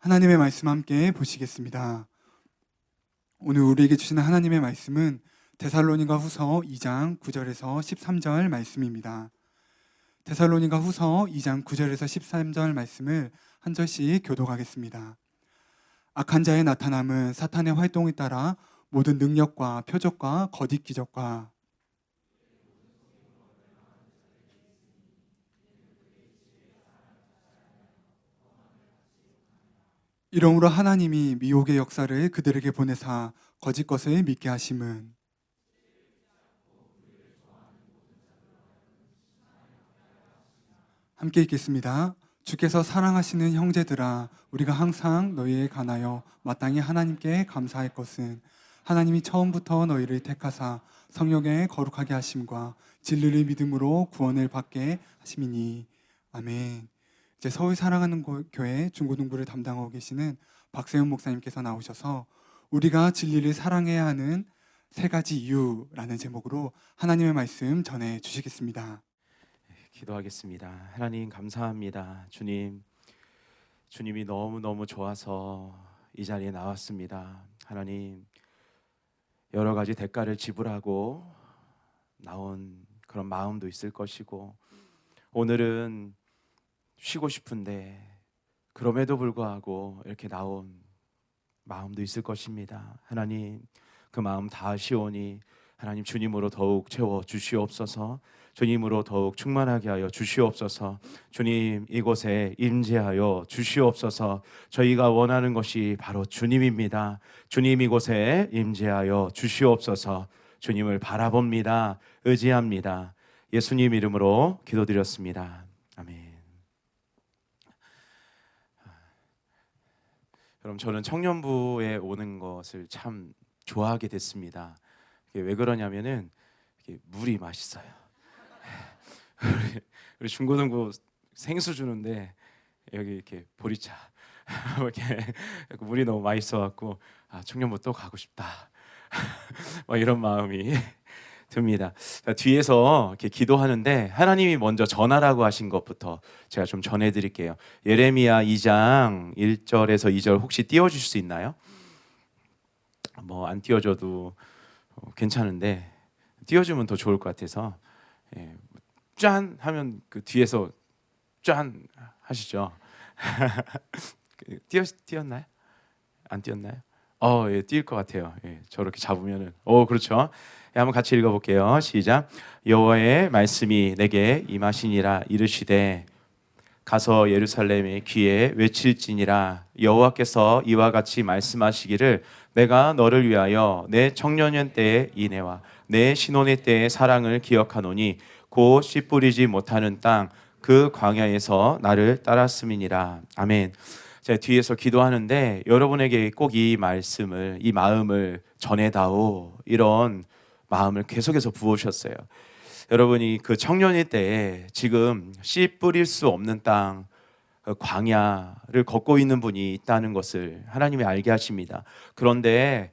하나님의 말씀 함께 보시겠습니다. 오늘 우리에게 주시는 하나님의 말씀은 데살로니가 후서 2장 9절에서 13절 말씀입니다. 데살로니가 후서 2장 9절에서 13절 말씀을 한 절씩 교독하겠습니다. 악한 자의 나타남은 사탄의 활동에 따라 모든 능력과 표적과 거짓 기적과 이러므로 하나님이 미혹의 역사를 그들에게 보내사 거짓 것을 믿게 하심은 함께 읽겠습니다. 주께서 사랑하시는 형제들아, 우리가 항상 너희에 관하여 마땅히 하나님께 감사할 것은 하나님이 처음부터 너희를 택하사 성령에 거룩하게 하심과 진리를 믿음으로 구원을 받게 하심이니. 아멘. 이제 서울 사랑하는 교회 중고등부를 담당하고 계시는 박세훈 목사님께서 나오셔서 우리가 진리를 사랑해야 하는 세 가지 이유라는 제목으로 하나님의 말씀 전해 주시겠습니다. 기도하겠습니다. 하나님 감사합니다. 주님이 너무너무 좋아서 이 자리에 나왔습니다. 하나님, 여러 가지 대가를 지불하고 나온 그런 마음도 있을 것이고, 오늘은 쉬고 싶은데 그럼에도 불구하고 이렇게 나온 마음도 있을 것입니다. 하나님, 그 마음 다 아시오니 하나님 주님으로 더욱 채워 주시옵소서. 주님으로 더욱 충만하게 하여 주시옵소서. 주님, 이곳에 임재하여 주시옵소서. 저희가 원하는 것이 바로 주님입니다. 주님, 이곳에 임재하여 주시옵소서. 주님을 바라봅니다. 의지합니다. 예수님 이름으로 기도드렸습니다. 아멘. 그럼 저는 청년부에 오는 것을 참 좋아하게 됐습니다. 왜 그러냐면은 물이 맛있어요. 우리 중고등부 생수 주는데 여기 이렇게 보리차 이렇게 물이 너무 맛있어갖고 청년부 또 가고 싶다. 이런 마음이 듭니다. 뒤에서 이렇게 기도하는데 하나님이 먼저 전하라고 하신 것부터 제가 좀 전해드릴게요. 예레미야 2장 1절에서 2절 혹시 띄워주실 수 있나요? 안 띄워줘도 괜찮은데 띄워주면 더 좋을 것 같아서 짠 하면 그 뒤에서 짠 하시죠. 띄었나요? 안 띄었나요? 예, 띄일 것 같아요. 예, 저렇게 잡으면은 그렇죠. 예, 한번 같이 읽어볼게요. 시작. 여호와의 말씀이 내게 임하시니라. 이르시되 가서 예루살렘의 귀에 외칠지니라. 여호와께서 이와 같이 말씀하시기를 내가 너를 위하여 내 청년년 때의 인애와 내 신혼의 때의 사랑을 기억하노니 곧 씨 뿌리지 못하는 땅 그 광야에서 나를 따랐음이니라. 아멘. 제가 뒤에서 기도하는데 여러분에게 꼭 이 말씀을, 이 마음을 전해다오, 이런 마음을 계속해서 부어주셨어요. 여러분이 그 청년의 때에 지금 씨 뿌릴 수 없는 땅, 광야를 걷고 있는 분이 있다는 것을 하나님이 알게 하십니다. 그런데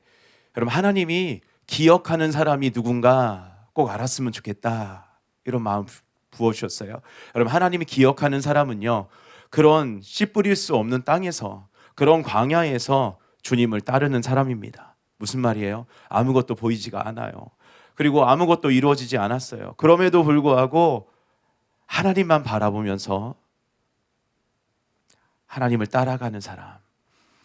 여러분, 하나님이 기억하는 사람이 누군가 꼭 알았으면 좋겠다, 이런 마음 부어주셨어요. 여러분, 하나님이 기억하는 사람은요, 그런 씨 뿌릴 수 없는 땅에서, 그런 광야에서 주님을 따르는 사람입니다. 무슨 말이에요? 아무것도 보이지가 않아요. 그리고 아무것도 이루어지지 않았어요. 그럼에도 불구하고 하나님만 바라보면서 하나님을 따라가는 사람,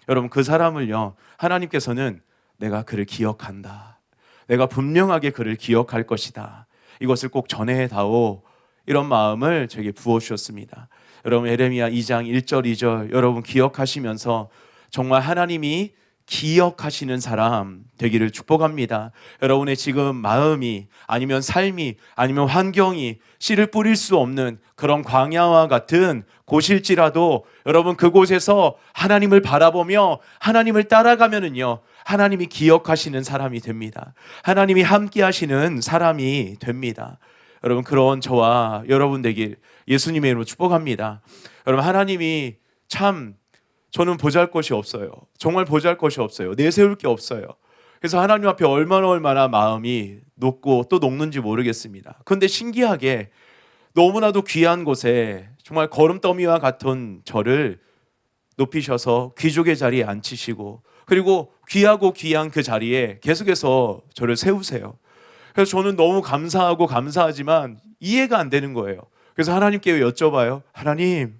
여러분, 그 사람을요, 하나님께서는 내가 그를 기억한다, 내가 분명하게 그를 기억할 것이다, 이것을 꼭 전해다오, 이런 마음을 저에게 부어주셨습니다. 여러분, 예레미야 2장 1절 2절 여러분 기억하시면서 정말 하나님이 기억하시는 사람 되기를 축복합니다. 여러분의 지금 마음이, 아니면 삶이, 아니면 환경이 씨를 뿌릴 수 없는 그런 광야와 같은 곳일지라도 여러분, 그곳에서 하나님을 바라보며 하나님을 따라가면은요, 하나님이 기억하시는 사람이 됩니다. 하나님이 함께 하시는 사람이 됩니다. 여러분, 그런 저와 여러분 되길 예수님의 이름으로 축복합니다. 여러분, 하나님이 참, 저는 보잘것이 없어요. 정말 보잘것이 없어요. 내세울 게 없어요. 그래서 하나님 앞에 얼마나 마음이 높고 또 녹는지 모르겠습니다. 그런데 신기하게 너무나도 귀한 곳에 정말 거름더미와 같은 저를 높이셔서 귀족의 자리에 앉히시고 그리고 귀하고 귀한 그 자리에 계속해서 저를 세우세요. 그래서 저는 너무 감사하고 감사하지만 이해가 안 되는 거예요. 그래서 하나님께 여쭤봐요. 하나님,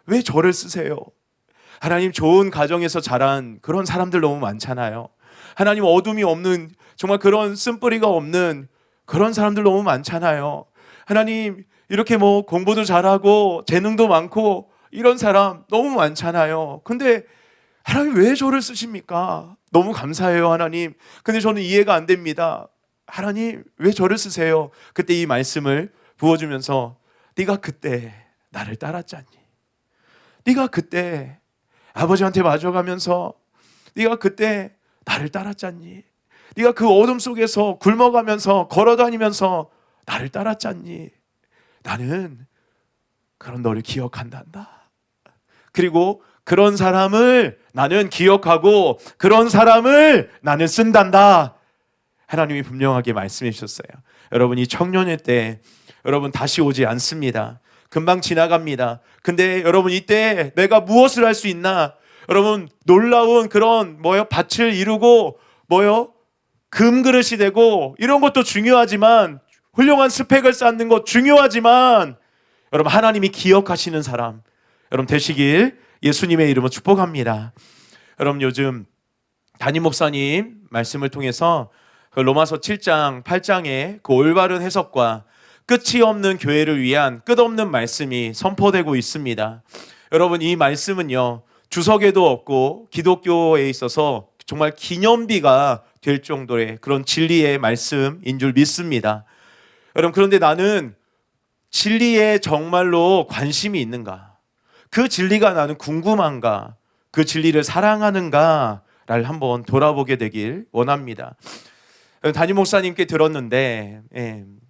왜 저를 쓰세요? 하나님, 좋은 가정에서 자란 그런 사람들 너무 많잖아요. 하나님, 어둠이 없는 정말 그런 쓴뿌리가 없는 그런 사람들 너무 많잖아요. 하나님, 이렇게 뭐 공부도 잘하고 재능도 많고 이런 사람 너무 많잖아요. 근데 하나님, 왜 저를 쓰십니까? 너무 감사해요, 하나님. 근데 저는 이해가 안 됩니다. 하나님, 왜 저를 쓰세요? 그때 이 말씀을 부어주면서 네가 그때 나를 따랐잖니. 네가 그때 아버지한테 마주가면서 네가 그때 나를 따랐잖니. 네가 그 어둠 속에서 굶어가면서 걸어다니면서 나를 따랐잖니. 나는 그런 너를 기억한단다. 그리고 그런 사람을 나는 기억하고 그런 사람을 나는 쓴단다. 하나님이 분명하게 말씀해 주셨어요. 여러분, 이 청년의 때 여러분 다시 오지 않습니다. 금방 지나갑니다. 근데 여러분, 이때 내가 무엇을 할 수 있나? 여러분, 놀라운 그런 밭을 이루고 금그릇이 되고 이런 것도 중요하지만, 훌륭한 스펙을 쌓는 것 중요하지만, 여러분, 하나님이 기억하시는 사람 여러분 되시길 예수님의 이름으로 축복합니다. 여러분, 요즘 담임 목사님 말씀을 통해서 그 로마서 7장 8장의 그 올바른 해석과 끝이 없는 교회를 위한 끝없는 말씀이 선포되고 있습니다. 여러분, 이 말씀은요, 주석에도 없고 기독교에 있어서 정말 기념비가 될 정도의 그런 진리의 말씀인 줄 믿습니다. 여러분, 그런데 나는 진리에 정말로 관심이 있는가? 그 진리가 나는 궁금한가? 그 진리를 사랑하는가를 한번 돌아보게 되길 원합니다. 담임 목사님께 들었는데,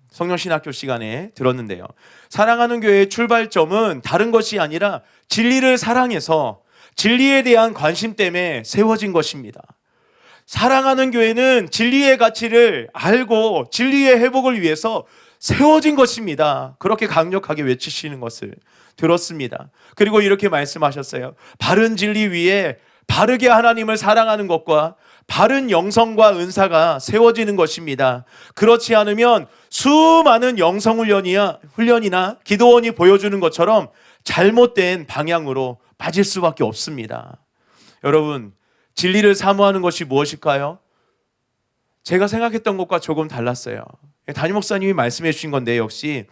성령신학교 시간에 들었는데요, 사랑하는 교회의 출발점은 다른 것이 아니라 진리를 사랑해서 진리에 대한 관심 때문에 세워진 것입니다. 사랑하는 교회는 진리의 가치를 알고 진리의 회복을 위해서 세워진 것입니다. 그렇게 강력하게 외치시는 것을 들었습니다. 그리고 이렇게 말씀하셨어요. 바른 진리 위에 바르게 하나님을 사랑하는 것과 바른 영성과 은사가 세워지는 것입니다. 그렇지 않으면 수많은 영성 훈련이나 기도원이 보여주는 것처럼 잘못된 방향으로 빠질 수밖에 없습니다. 여러분, 진리를 사모하는 것이 무엇일까요? 제가 생각했던 것과 조금 달랐어요. 담임 목사님이 말씀해 주신 건데, 역시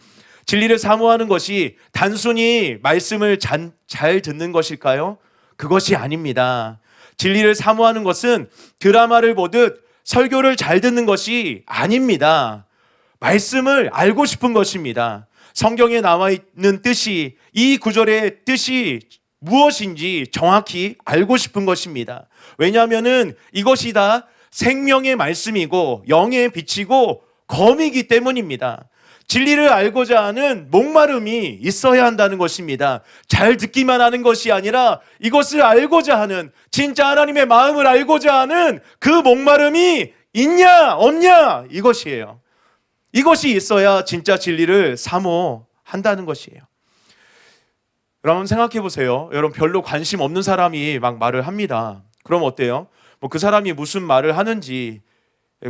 진리를 사모하는 것이 단순히 말씀을 잘 듣는 것일까요? 그것이 아닙니다. 진리를 사모하는 것은 드라마를 보듯 설교를 잘 듣는 것이 아닙니다. 말씀을 알고 싶은 것입니다. 성경에 나와 있는 뜻이, 이 구절의 뜻이 무엇인지 정확히 알고 싶은 것입니다. 왜냐하면 이것이 다 생명의 말씀이고 영의 빛이고 검이기 때문입니다. 진리를 알고자 하는 목마름이 있어야 한다는 것입니다. 잘 듣기만 하는 것이 아니라 이것을 알고자 하는, 진짜 하나님의 마음을 알고자 하는 그 목마름이 있냐 없냐, 이것이에요. 이것이 있어야 진짜 진리를 사모한다는 것이에요. 여러분, 생각해 보세요. 여러분, 별로 관심 없는 사람이 막 말을 합니다. 그럼 어때요? 그 사람이 무슨 말을 하는지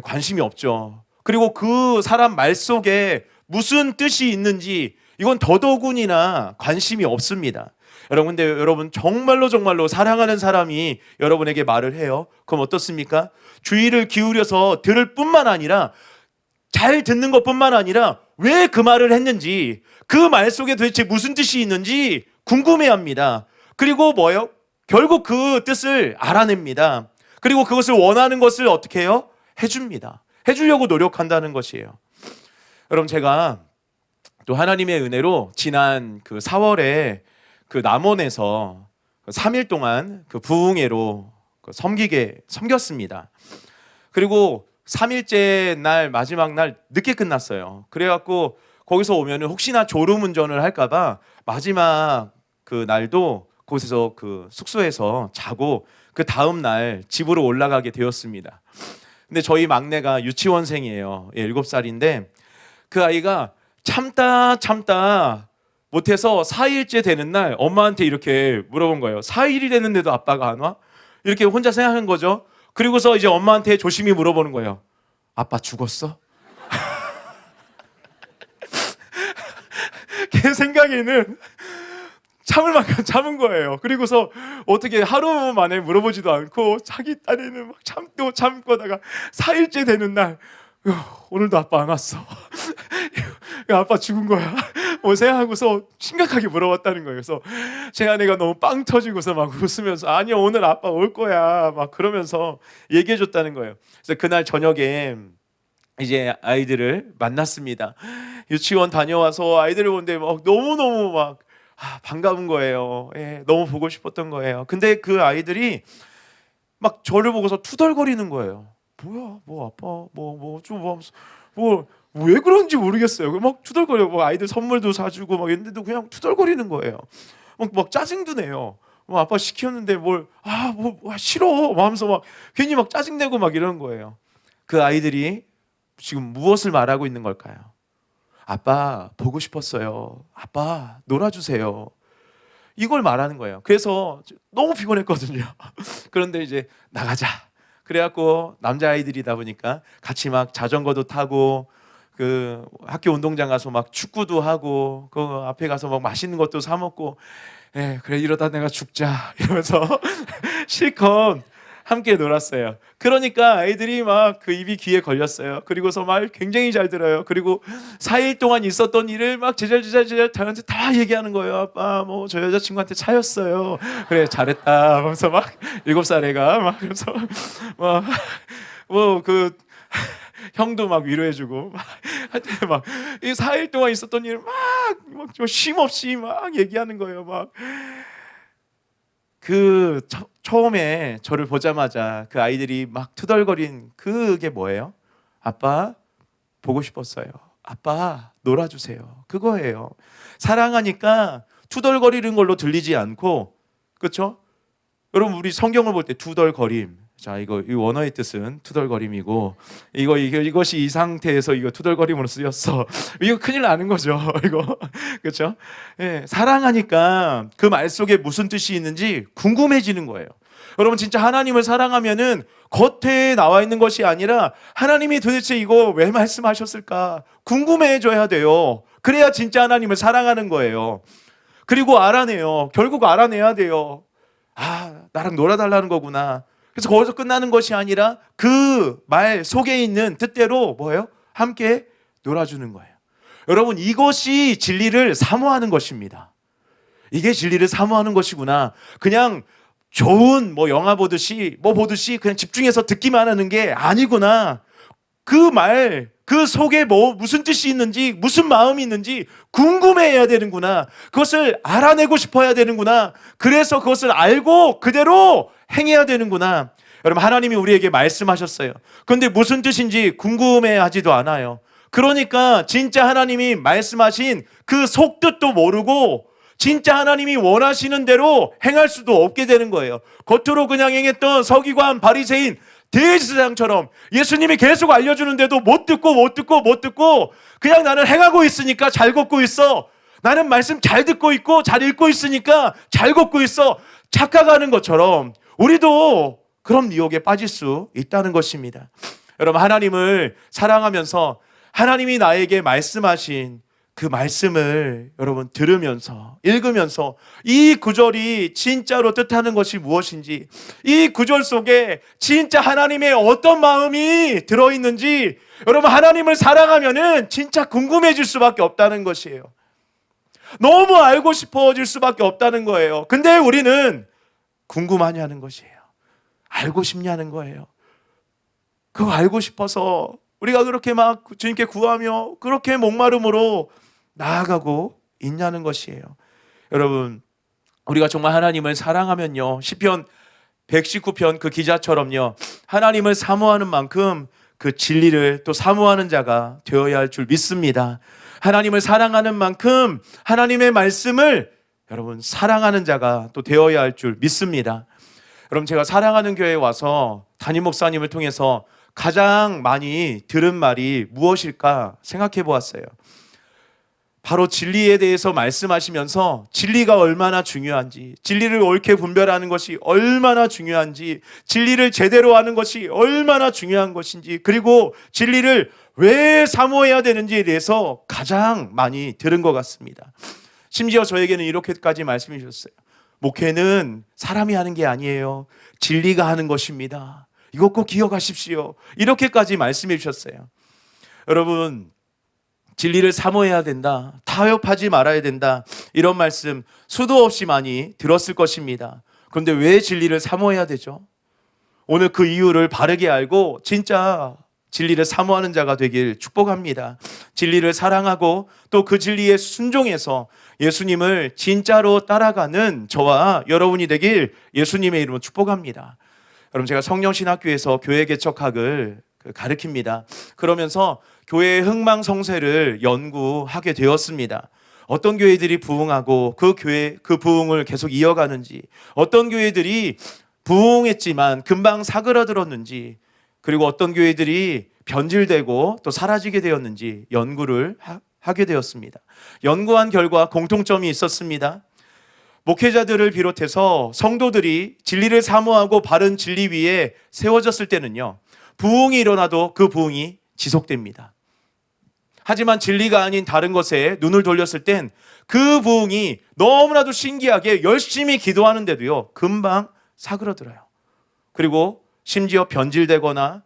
관심이 없죠. 그리고 그 사람 말 속에 무슨 뜻이 있는지 이건 더더군이나 관심이 없습니다. 여러분, 근데 여러분 정말로 사랑하는 사람이 여러분에게 말을 해요. 그럼 어떻습니까? 주의를 기울여서 들을 뿐만 아니라, 잘 듣는 것뿐만 아니라 왜 그 말을 했는지, 그 말 속에 도대체 무슨 뜻이 있는지 궁금해합니다. 그리고 결국 그 뜻을 알아냅니다. 그리고 그것을 원하는 것을 어떻게 해요? 해줍니다. 해주려고 노력한다는 것이에요. 여러분, 제가 또 하나님의 은혜로 지난 그 4월에 그 남원에서 3일 동안 그 부흥회로 섬겼습니다. 그리고 3일째 날, 마지막 날 늦게 끝났어요. 그래갖고 거기서 오면은 혹시나 졸음운전을 할까봐 마지막 그 날도 곳에서 그 숙소에서 자고 그 다음 날 집으로 올라가게 되었습니다. 근데 저희 막내가 유치원생이에요. 7살인데 그 아이가 참다 못해서 4일째 되는 날 엄마한테 이렇게 물어본 거예요. 4일이 됐는데도 아빠가 안 와? 이렇게 혼자 생각한 거죠. 그리고서 이제 엄마한테 조심히 물어보는 거예요. 아빠 죽었어? 걔 생각에는 참을 만큼 참은 거예요. 그리고서 어떻게 하루 만에 물어보지도 않고 자기 딴에는 막 참고다가 4일째 되는 날 오늘도 아빠 안 왔어. 아빠 죽은 거야. 뭐 생각하고서 심각하게 물어봤다는 거예요. 그래서 제 아내가 너무 빵 터지고서 막 웃으면서 아니요 오늘 아빠 올 거야 막 그러면서 얘기해 줬다는 거예요. 그래서 그날 저녁에 이제 아이들을 만났습니다. 유치원 다녀와서 아이들을 보는데 막 너무너무 막 반가운 거예요. 예, 너무 보고 싶었던 거예요. 근데 그 아이들이 막 저를 보고서 투덜거리는 거예요. 뭐야, 뭐 아빠, 왜 그런지 모르겠어요. 막 투덜거려. 뭐 아이들 선물도 사주고 막 했는데도 그냥 투덜거리는 거예요. 막 짜증도 내요. 뭐 아빠 시켰는데 싫어. 막 하면서 막 괜히 막 짜증내고 막 이러는 거예요. 그 아이들이 지금 무엇을 말하고 있는 걸까요? 아빠 보고 싶었어요. 아빠 놀아주세요. 이걸 말하는 거예요. 그래서 너무 피곤했거든요. 그런데 이제 나가자. 그래갖고 남자아이들이다 보니까 같이 막 자전거도 타고 그 학교 운동장 가서 막 축구도 하고 그 앞에 가서 막 맛있는 것도 사 먹고 그래 이러다 내가 죽자 이러면서 실컷 함께 놀았어요. 그러니까 아이들이 막 그 입이 귀에 걸렸어요. 그리고서 말 굉장히 잘 들어요. 그리고 4일 동안 있었던 일을 막 제잘제잘 저한테 다 얘기하는 거예요. 아빠 뭐 저 여자친구한테 차였어요. 그래 잘했다 하면서 막 7살 애가 막 그래서 뭐 그 형도 막 위로해주고 막이 4일 동안 있었던 일을 막 쉼 없이 막 얘기하는 거예요. 막 그 처음에 저를 보자마자 그 아이들이 막 투덜거린 그게 뭐예요? 아빠 보고 싶었어요. 아빠 놀아주세요. 그거예요. 사랑하니까 투덜거리는 걸로 들리지 않고, 그렇죠? 여러분 우리 성경을 볼 때 투덜거림. 자 이 원어의 뜻은 투덜거림이고 이것이 이 상태에서 이거 투덜거림으로 쓰였어. 이거 큰일 나는 거죠. 이거 그렇죠? 예, 사랑하니까 그 말 속에 무슨 뜻이 있는지 궁금해지는 거예요. 여러분 진짜 하나님을 사랑하면은 겉에 나와 있는 것이 아니라 하나님이 도대체 이거 왜 말씀하셨을까 궁금해져야 돼요. 그래야 진짜 하나님을 사랑하는 거예요. 그리고 알아내요. 결국 알아내야 돼요. 나랑 놀아달라는 거구나. 그래서 거기서 끝나는 것이 아니라 그 말 속에 있는 뜻대로 뭐예요? 함께 놀아주는 거예요. 여러분 이것이 진리를 사모하는 것입니다. 이게 진리를 사모하는 것이구나. 그냥 좋은 영화 보듯이 그냥 집중해서 듣기만 하는 게 아니구나. 그 말, 그 속에 무슨 뜻이 있는지, 무슨 마음이 있는지 궁금해해야 되는구나. 그것을 알아내고 싶어야 되는구나. 그래서 그것을 알고 그대로 행해야 되는구나. 여러분 하나님이 우리에게 말씀하셨어요. 그런데 무슨 뜻인지 궁금해하지도 않아요. 그러니까 진짜 하나님이 말씀하신 그 속뜻도 모르고 진짜 하나님이 원하시는 대로 행할 수도 없게 되는 거예요. 겉으로 그냥 행했던 서기관, 바리새인, 대제사장처럼 예수님이 계속 알려주는데도 못 듣고 그냥 나는 행하고 있으니까 잘 걷고 있어. 나는 말씀 잘 듣고 있고 잘 읽고 있으니까 잘 걷고 있어. 착각하는 것처럼 우리도 그런 미혹에 빠질 수 있다는 것입니다. 여러분 하나님을 사랑하면서 하나님이 나에게 말씀하신 그 말씀을 여러분 들으면서 읽으면서 이 구절이 진짜로 뜻하는 것이 무엇인지 이 구절 속에 진짜 하나님의 어떤 마음이 들어있는지 여러분 하나님을 사랑하면은 진짜 궁금해질 수밖에 없다는 것이에요. 너무 알고 싶어질 수밖에 없다는 거예요. 근데 우리는 궁금하냐는 것이에요. 알고 싶냐는 거예요. 그거 알고 싶어서 우리가 그렇게 막 주님께 구하며 그렇게 목마름으로 나아가고 있냐는 것이에요. 여러분 우리가 정말 하나님을 사랑하면요 시편 119편 그 기자처럼요 하나님을 사모하는 만큼 그 진리를 또 사모하는 자가 되어야 할 줄 믿습니다. 하나님을 사랑하는 만큼 하나님의 말씀을 여러분 사랑하는 자가 또 되어야 할 줄 믿습니다. 여러분 제가 사랑하는 교회에 와서 담임 목사님을 통해서 가장 많이 들은 말이 무엇일까 생각해 보았어요. 바로 진리에 대해서 말씀하시면서 진리가 얼마나 중요한지, 진리를 옳게 분별하는 것이 얼마나 중요한지, 진리를 제대로 하는 것이 얼마나 중요한 것인지, 그리고 진리를 왜 사모해야 되는지에 대해서 가장 많이 들은 것 같습니다. 심지어 저에게는 이렇게까지 말씀해 주셨어요. 목회는 사람이 하는 게 아니에요. 진리가 하는 것입니다. 이거 꼭 기억하십시오. 이렇게까지 말씀해 주셨어요. 여러분, 진리를 사모해야 된다, 타협하지 말아야 된다, 이런 말씀 수도 없이 많이 들었을 것입니다. 그런데 왜 진리를 사모해야 되죠? 오늘 그 이유를 바르게 알고 진짜 진리를 사모하는 자가 되길 축복합니다. 진리를 사랑하고 또 그 진리에 순종해서 예수님을 진짜로 따라가는 저와 여러분이 되길 예수님의 이름으로 축복합니다. 여러분, 제가 성령신학교에서 교회 개척학을 가르칩니다. 그러면서 교회의 흥망성쇠를 연구하게 되었습니다. 어떤 교회들이 부흥하고 그 부흥을 계속 이어가는지, 어떤 교회들이 부흥했지만 금방 사그라들었는지, 그리고 어떤 교회들이 변질되고 또 사라지게 되었는지 연구를 하게 되었습니다. 연구한 결과 공통점이 있었습니다. 목회자들을 비롯해서 성도들이 진리를 사모하고 바른 진리 위에 세워졌을 때는요, 부흥이 일어나도 그 부흥이 지속됩니다. 하지만 진리가 아닌 다른 것에 눈을 돌렸을 땐 그 부흥이 너무나도 신기하게 열심히 기도하는데도요, 금방 사그러들어요. 그리고 심지어 변질되거나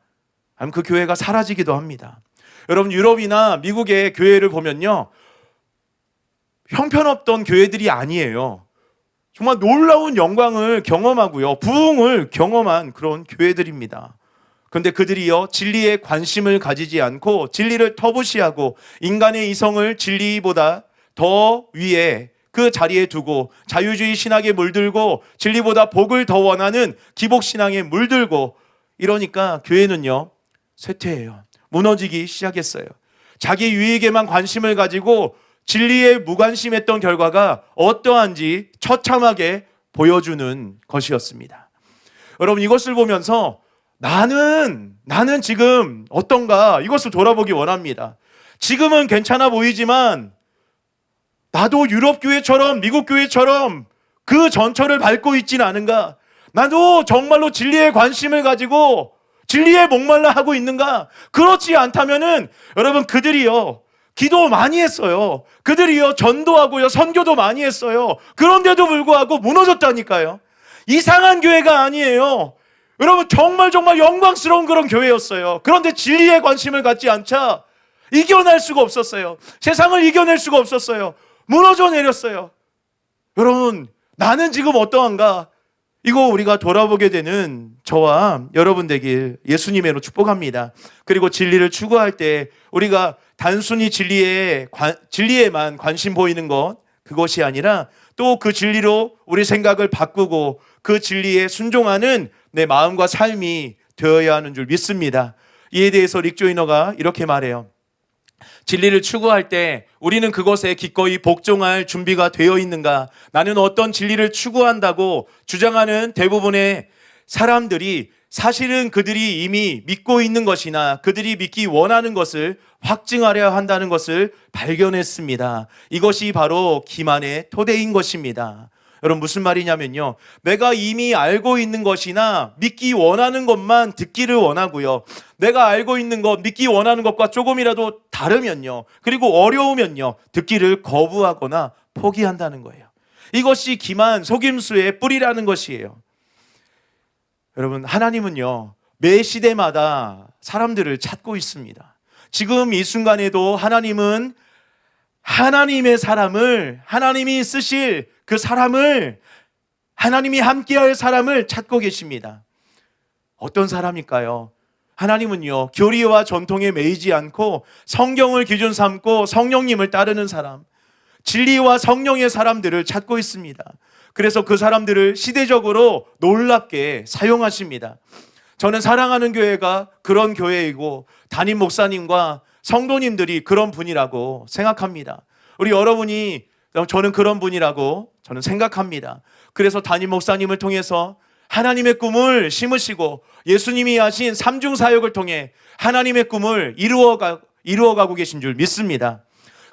아니면 그 교회가 사라지기도 합니다. 여러분, 유럽이나 미국의 교회를 보면요, 형편없던 교회들이 아니에요. 정말 놀라운 영광을 경험하고요, 부흥을 경험한 그런 교회들입니다. 그런데 그들이요, 진리에 관심을 가지지 않고 진리를 터부시하고 인간의 이성을 진리보다 더 위에 그 자리에 두고 자유주의 신학에 물들고 진리보다 복을 더 원하는 기복신앙에 물들고, 이러니까 교회는요, 쇠퇴해요. 무너지기 시작했어요. 자기 유익에만 관심을 가지고 진리에 무관심했던 결과가 어떠한지 처참하게 보여주는 것이었습니다. 여러분, 이것을 보면서 나는 지금 어떤가, 이것을 돌아보기 원합니다. 지금은 괜찮아 보이지만 나도 유럽 교회처럼 미국 교회처럼 그 전철을 밟고 있지는 않은가? 나도 정말로 진리에 관심을 가지고 진리에 목말라 하고 있는가? 그렇지 않다면은 여러분, 그들이요, 기도 많이 했어요. 그들이요, 전도하고요, 선교도 많이 했어요. 그런데도 불구하고 무너졌다니까요. 이상한 교회가 아니에요. 여러분, 정말 영광스러운 그런 교회였어요. 그런데 진리에 관심을 갖지 않자 이겨낼 수가 없었어요. 세상을 이겨낼 수가 없었어요. 무너져 내렸어요. 여러분, 나는 지금 어떠한가? 이거 우리가 돌아보게 되는 저와 여러분 되길 예수님으로 축복합니다. 그리고 진리를 추구할 때 우리가 단순히 진리에만 관심 보이는 것, 그것이 아니라 또 그 진리로 우리 생각을 바꾸고 그 진리에 순종하는 내 마음과 삶이 되어야 하는 줄 믿습니다. 이에 대해서 릭 조이너가 이렇게 말해요. 진리를 추구할 때 우리는 그것에 기꺼이 복종할 준비가 되어 있는가? 나는 어떤 진리를 추구한다고 주장하는 대부분의 사람들이 사실은 그들이 이미 믿고 있는 것이나 그들이 믿기 원하는 것을 확증하려 한다는 것을 발견했습니다. 이것이 바로 기만의 토대인 것입니다. 여러분, 무슨 말이냐면요, 내가 이미 알고 있는 것이나 믿기 원하는 것만 듣기를 원하고요, 내가 알고 있는 것, 믿기 원하는 것과 조금이라도 다르면요, 그리고 어려우면요, 듣기를 거부하거나 포기한다는 거예요. 이것이 기만, 속임수의 뿌리라는 것이에요. 여러분, 하나님은요, 매 시대마다 사람들을 찾고 있습니다. 지금 이 순간에도 하나님은 하나님의 사람을, 하나님이 쓰실 그 사람을, 하나님이 함께할 사람을 찾고 계십니다. 어떤 사람일까요? 하나님은요, 교리와 전통에 매이지 않고 성경을 기준 삼고 성령님을 따르는 사람, 진리와 성령의 사람들을 찾고 있습니다. 그래서 그 사람들을 시대적으로 놀랍게 사용하십니다. 저는 사랑하는 교회가 그런 교회이고 담임 목사님과 성도님들이 그런 분이라고 생각합니다. 우리 여러분이, 저는 그런 분이라고 저는 생각합니다. 그래서 담임 목사님을 통해서 하나님의 꿈을 심으시고 예수님이 하신 삼중사역을 통해 하나님의 꿈을 이루어가고 계신 줄 믿습니다.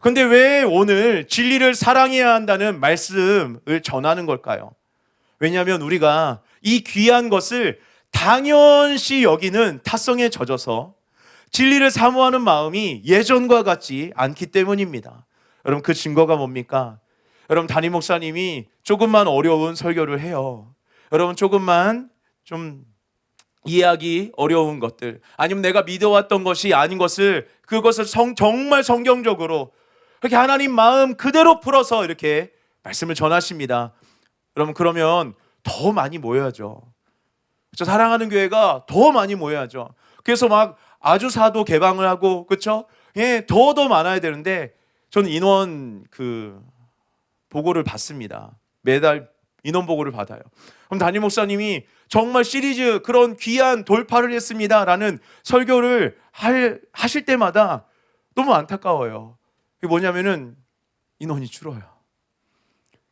근데 왜 오늘 진리를 사랑해야 한다는 말씀을 전하는 걸까요? 왜냐하면 우리가 이 귀한 것을 당연시 여기는 탓성에 젖어서 진리를 사모하는 마음이 예전과 같지 않기 때문입니다. 여러분, 그 증거가 뭡니까? 여러분, 담임 목사님이 조금만 어려운 설교를 해요. 여러분, 조금만 좀 이해하기 어려운 것들, 아니면 내가 믿어왔던 것이 아닌 것을, 그것을 정말 성경적으로 그렇게 하나님 마음 그대로 풀어서 이렇게 말씀을 전하십니다. 여러분, 그러면 더 많이 모여야죠. 그렇죠? 사랑하는 교회가 더 많이 모여야죠. 그래서 막 아주 사도 개방을 하고, 그렇죠? 예, 더 많아야 되는데, 저는 인원 보고를 받습니다. 매달 인원 보고를 받아요. 그럼 담임 목사님이 정말 시리즈 그런 귀한 돌파를 했습니다라는 설교를 하실 때마다 너무 안타까워요. 그게 뭐냐면은 인원이 줄어요.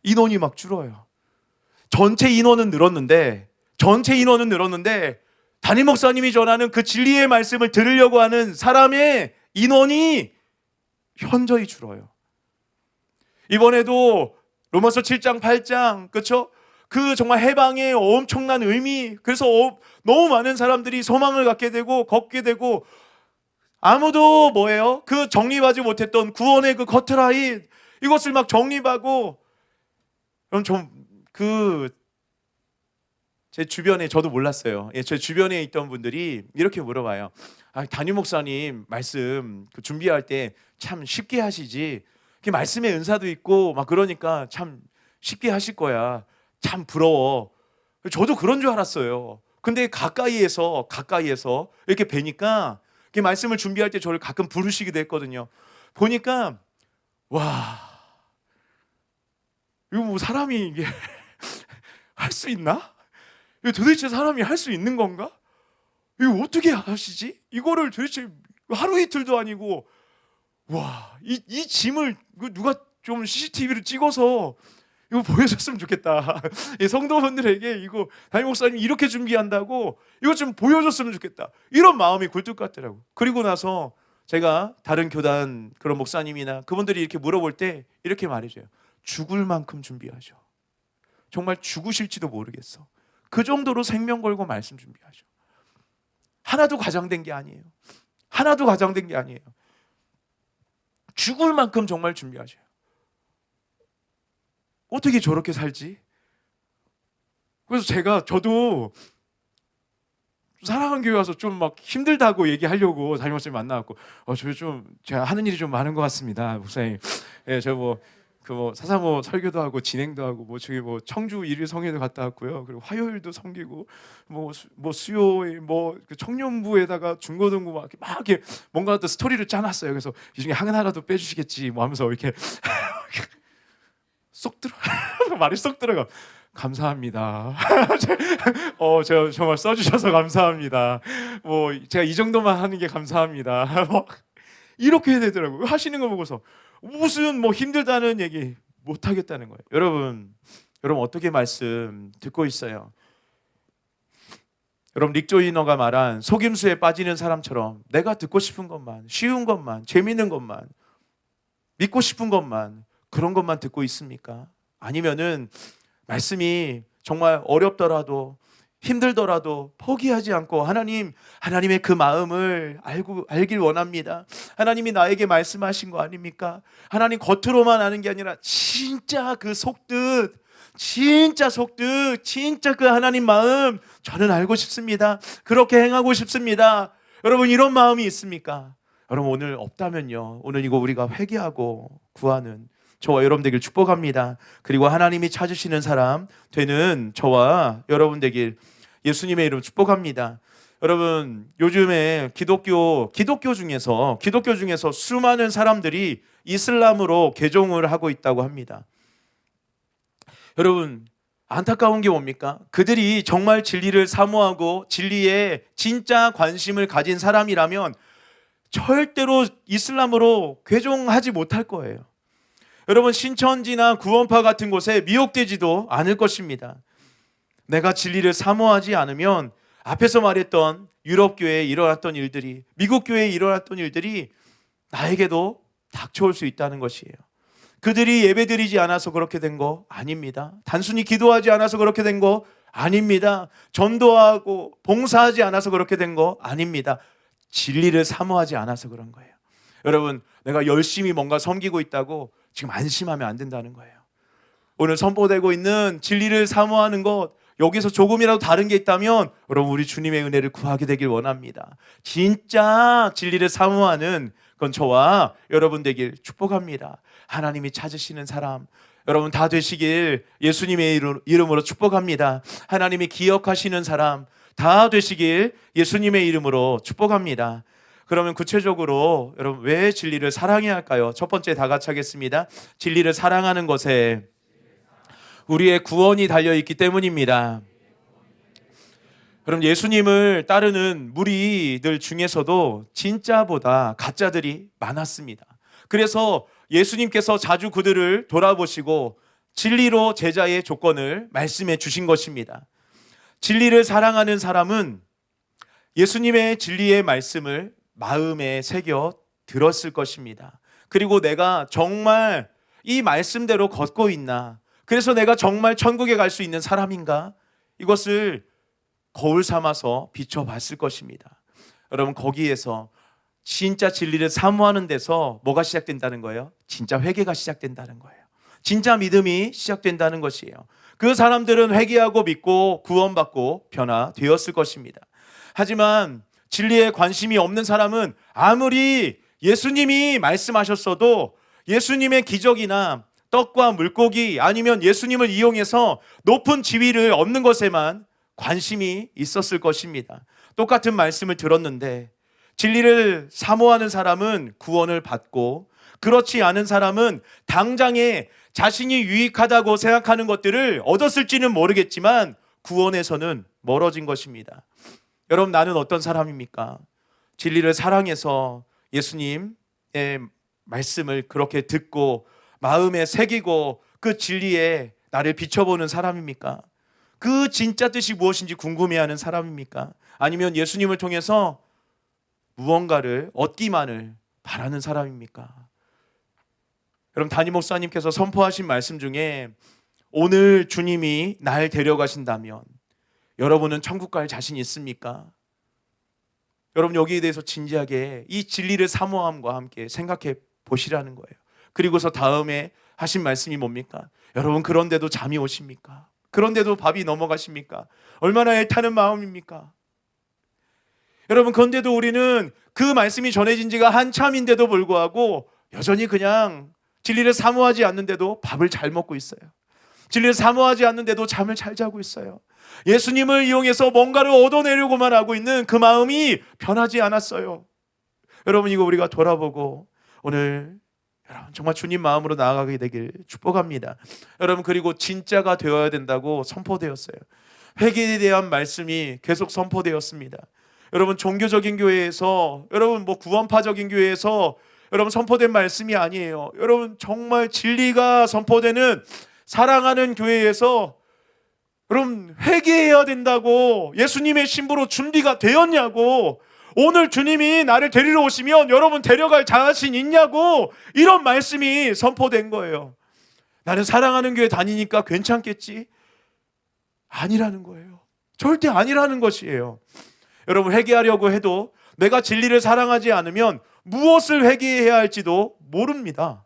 인원이 막 줄어요. 전체 인원은 늘었는데 담임 목사님이 전하는 그 진리의 말씀을 들으려고 하는 사람의 인원이 현저히 줄어요. 이번에도 로마서 7장 8장, 그렇죠? 그 정말 해방의 엄청난 의미, 그래서 너무 많은 사람들이 소망을 갖게 되고 걷게 되고, 아무도 뭐예요? 그 정립하지 못했던 구원의 그 커트라인, 이것을 막 정립하고. 그럼 제 주변에, 저도 몰랐어요. 예, 제 주변에 있던 분들이 이렇게 물어봐요. 담임 목사님 말씀 준비할 때 참 쉽게 하시지, 그 말씀의 은사도 있고 막 그러니까 참 쉽게 하실 거야. 참 부러워. 저도 그런 줄 알았어요. 근데 가까이에서 이렇게 뵈니까, 그 말씀을 준비할 때 저를 가끔 부르시기도 했거든요. 보니까 와, 이거 뭐 사람이 이게 할 수 있나? 이거 도대체 사람이 할 수 있는 건가? 이거 어떻게 하시지? 이거를 도대체 하루 이틀도 아니고, 와, 이 짐을 누가 좀 CCTV를 찍어서 이거 보여줬으면 좋겠다. 성도분들에게 이거 담임 목사님 이렇게 준비한다고 이거 좀 보여줬으면 좋겠다. 이런 마음이 굴뚝 같더라고. 그리고 나서 제가 다른 교단 그런 목사님이나 그분들이 이렇게 물어볼 때 이렇게 말해줘요. 죽을 만큼 준비하죠. 정말 죽으실지도 모르겠어. 그 정도로 생명 걸고 말씀 준비하죠. 하나도 과장된 게 아니에요. 죽을 만큼 정말 준비하죠. 어떻게 저렇게 살지? 그래서 저도 사랑하는 교회 와서 좀 막 힘들다고 얘기하려고 담임 목사님 만나갖고, 제가 하는 일이 좀 많은 것 같습니다, 목사님. 예, 사사모 설교도 하고 진행도 하고 청주 일일 성회도 갔다 왔고요. 그리고 화요일도 섬기고 수요일 그 청년부에다가 중고등부 막 이렇게 뭔가 또 스토리를 짜놨어요. 그래서 이 중에 하나라도 빼주시겠지 하면서 이렇게 말이 쏙 들어가. 감사합니다. 제가 정말 써주셔서 감사합니다. 제가 이 정도만 하는 게 감사합니다. 이렇게 해야 되더라고요. 하시는 거 보고서 무슨 힘들다는 얘기 못 하겠다는 거예요. 여러분 어떻게 말씀 듣고 있어요? 여러분, 릭 조이너가 말한 속임수에 빠지는 사람처럼 내가 듣고 싶은 것만, 쉬운 것만, 재밌는 것만, 믿고 싶은 것만, 그런 것만 듣고 있습니까? 아니면은 말씀이 정말 어렵더라도 힘들더라도 포기하지 않고 하나님의 그 마음을 알길 원합니다. 하나님이 나에게 말씀하신 거 아닙니까? 하나님 겉으로만 아는 게 아니라 진짜 그 속뜻, 진짜 그 하나님 마음 저는 알고 싶습니다. 그렇게 행하고 싶습니다. 여러분, 이런 마음이 있습니까? 여러분, 오늘 없다면요, 오늘 이거 우리가 회개하고 구하는 저와 여러분 되길 축복합니다. 그리고 하나님이 찾으시는 사람 되는 저와 여러분 되길 예수님의 이름 축복합니다. 여러분, 요즘에 기독교 중에서 수많은 사람들이 이슬람으로 개종을 하고 있다고 합니다. 여러분, 안타까운 게 뭡니까? 그들이 정말 진리를 사모하고 진리에 진짜 관심을 가진 사람이라면 절대로 이슬람으로 개종하지 못할 거예요. 여러분, 신천지나 구원파 같은 곳에 미혹되지도 않을 것입니다. 내가 진리를 사모하지 않으면 앞에서 말했던 유럽 교회에 일어났던 일들이, 미국 교회에 일어났던 일들이 나에게도 닥쳐올 수 있다는 것이에요. 그들이 예배드리지 않아서 그렇게 된 거 아닙니다. 단순히 기도하지 않아서 그렇게 된 거 아닙니다. 전도하고 봉사하지 않아서 그렇게 된 거 아닙니다. 진리를 사모하지 않아서 그런 거예요. 여러분, 내가 열심히 뭔가 섬기고 있다고 지금 안심하면 안 된다는 거예요. 오늘 선포되고 있는 진리를 사모하는 것, 여기서 조금이라도 다른 게 있다면 여러분, 우리 주님의 은혜를 구하게 되길 원합니다. 진짜 진리를 사모하는 건 저와 여러분 되길 축복합니다. 하나님이 찾으시는 사람 여러분 다 되시길 예수님의 이름으로 축복합니다. 하나님이 기억하시는 사람 다 되시길 예수님의 이름으로 축복합니다. 그러면 구체적으로 여러분 왜 진리를 사랑해야 할까요? 첫 번째 다 같이 하겠습니다. 진리를 사랑하는 것에 우리의 구원이 달려있기 때문입니다. 그럼 예수님을 따르는 무리들 중에서도 진짜보다 가짜들이 많았습니다. 그래서 예수님께서 자주 그들을 돌아보시고 진리로 제자의 조건을 말씀해 주신 것입니다. 진리를 사랑하는 사람은 예수님의 진리의 말씀을 마음에 새겨 들었을 것입니다. 그리고 내가 정말 이 말씀대로 걷고 있나? 그래서 내가 정말 천국에 갈 수 있는 사람인가? 이것을 거울 삼아서 비춰봤을 것입니다. 여러분, 거기에서 진짜 진리를 사모하는 데서 뭐가 시작된다는 거예요? 진짜 회개가 시작된다는 거예요. 진짜 믿음이 시작된다는 것이에요. 그 사람들은 회개하고 믿고 구원받고 변화되었을 것입니다. 하지만 진리에 관심이 없는 사람은 아무리 예수님이 말씀하셨어도 예수님의 기적이나 떡과 물고기 아니면 예수님을 이용해서 높은 지위를 얻는 것에만 관심이 있었을 것입니다. 똑같은 말씀을 들었는데 진리를 사모하는 사람은 구원을 받고 그렇지 않은 사람은 당장에 자신이 유익하다고 생각하는 것들을 얻었을지는 모르겠지만 구원에서는 멀어진 것입니다. 여러분, 나는 어떤 사람입니까? 진리를 사랑해서 예수님의 말씀을 그렇게 듣고 마음에 새기고 그 진리에 나를 비춰보는 사람입니까? 그 진짜 뜻이 무엇인지 궁금해하는 사람입니까? 아니면 예수님을 통해서 무언가를 얻기만을 바라는 사람입니까? 여러분, 담임 목사님께서 선포하신 말씀 중에 오늘 주님이 날 데려가신다면 여러분은 천국 갈 자신 있습니까? 여러분, 여기에 대해서 진지하게 이 진리를 사모함과 함께 생각해 보시라는 거예요. 그리고서 다음에 하신 말씀이 뭡니까? 여러분, 그런데도 잠이 오십니까? 그런데도 밥이 넘어가십니까? 얼마나 애타는 마음입니까? 여러분, 그런데도 우리는 그 말씀이 전해진 지가 한참인데도 불구하고 여전히 그냥 진리를 사모하지 않는데도 밥을 잘 먹고 있어요. 진리를 사모하지 않는데도 잠을 잘 자고 있어요. 예수님을 이용해서 뭔가를 얻어내려고만 하고 있는 그 마음이 변하지 않았어요. 여러분, 이거 우리가 돌아보고 오늘 여러분 정말 주님 마음으로 나아가게 되길 축복합니다. 여러분, 그리고 진짜가 되어야 된다고 선포되었어요. 회개에 대한 말씀이 계속 선포되었습니다. 여러분, 종교적인 교회에서 여러분 구원파적인 교회에서 여러분 선포된 말씀이 아니에요. 여러분, 정말 진리가 선포되는 사랑하는 교회에서 여러분 회개해야 된다고 예수님의 신부로 준비가 되었냐고, 오늘 주님이 나를 데리러 오시면 여러분 데려갈 자신 있냐고, 이런 말씀이 선포된 거예요. 나는 사랑하는 교회 다니니까 괜찮겠지? 아니라는 거예요. 절대 아니라는 것이에요. 여러분, 회개하려고 해도 내가 진리를 사랑하지 않으면 무엇을 회개해야 할지도 모릅니다.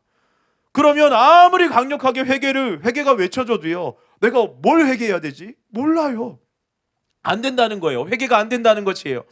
그러면 아무리 강력하게 회개가 외쳐져도요, 내가 뭘 회개해야 되지? 몰라요. 안 된다는 거예요. 회개가 안 된다는 것이에요.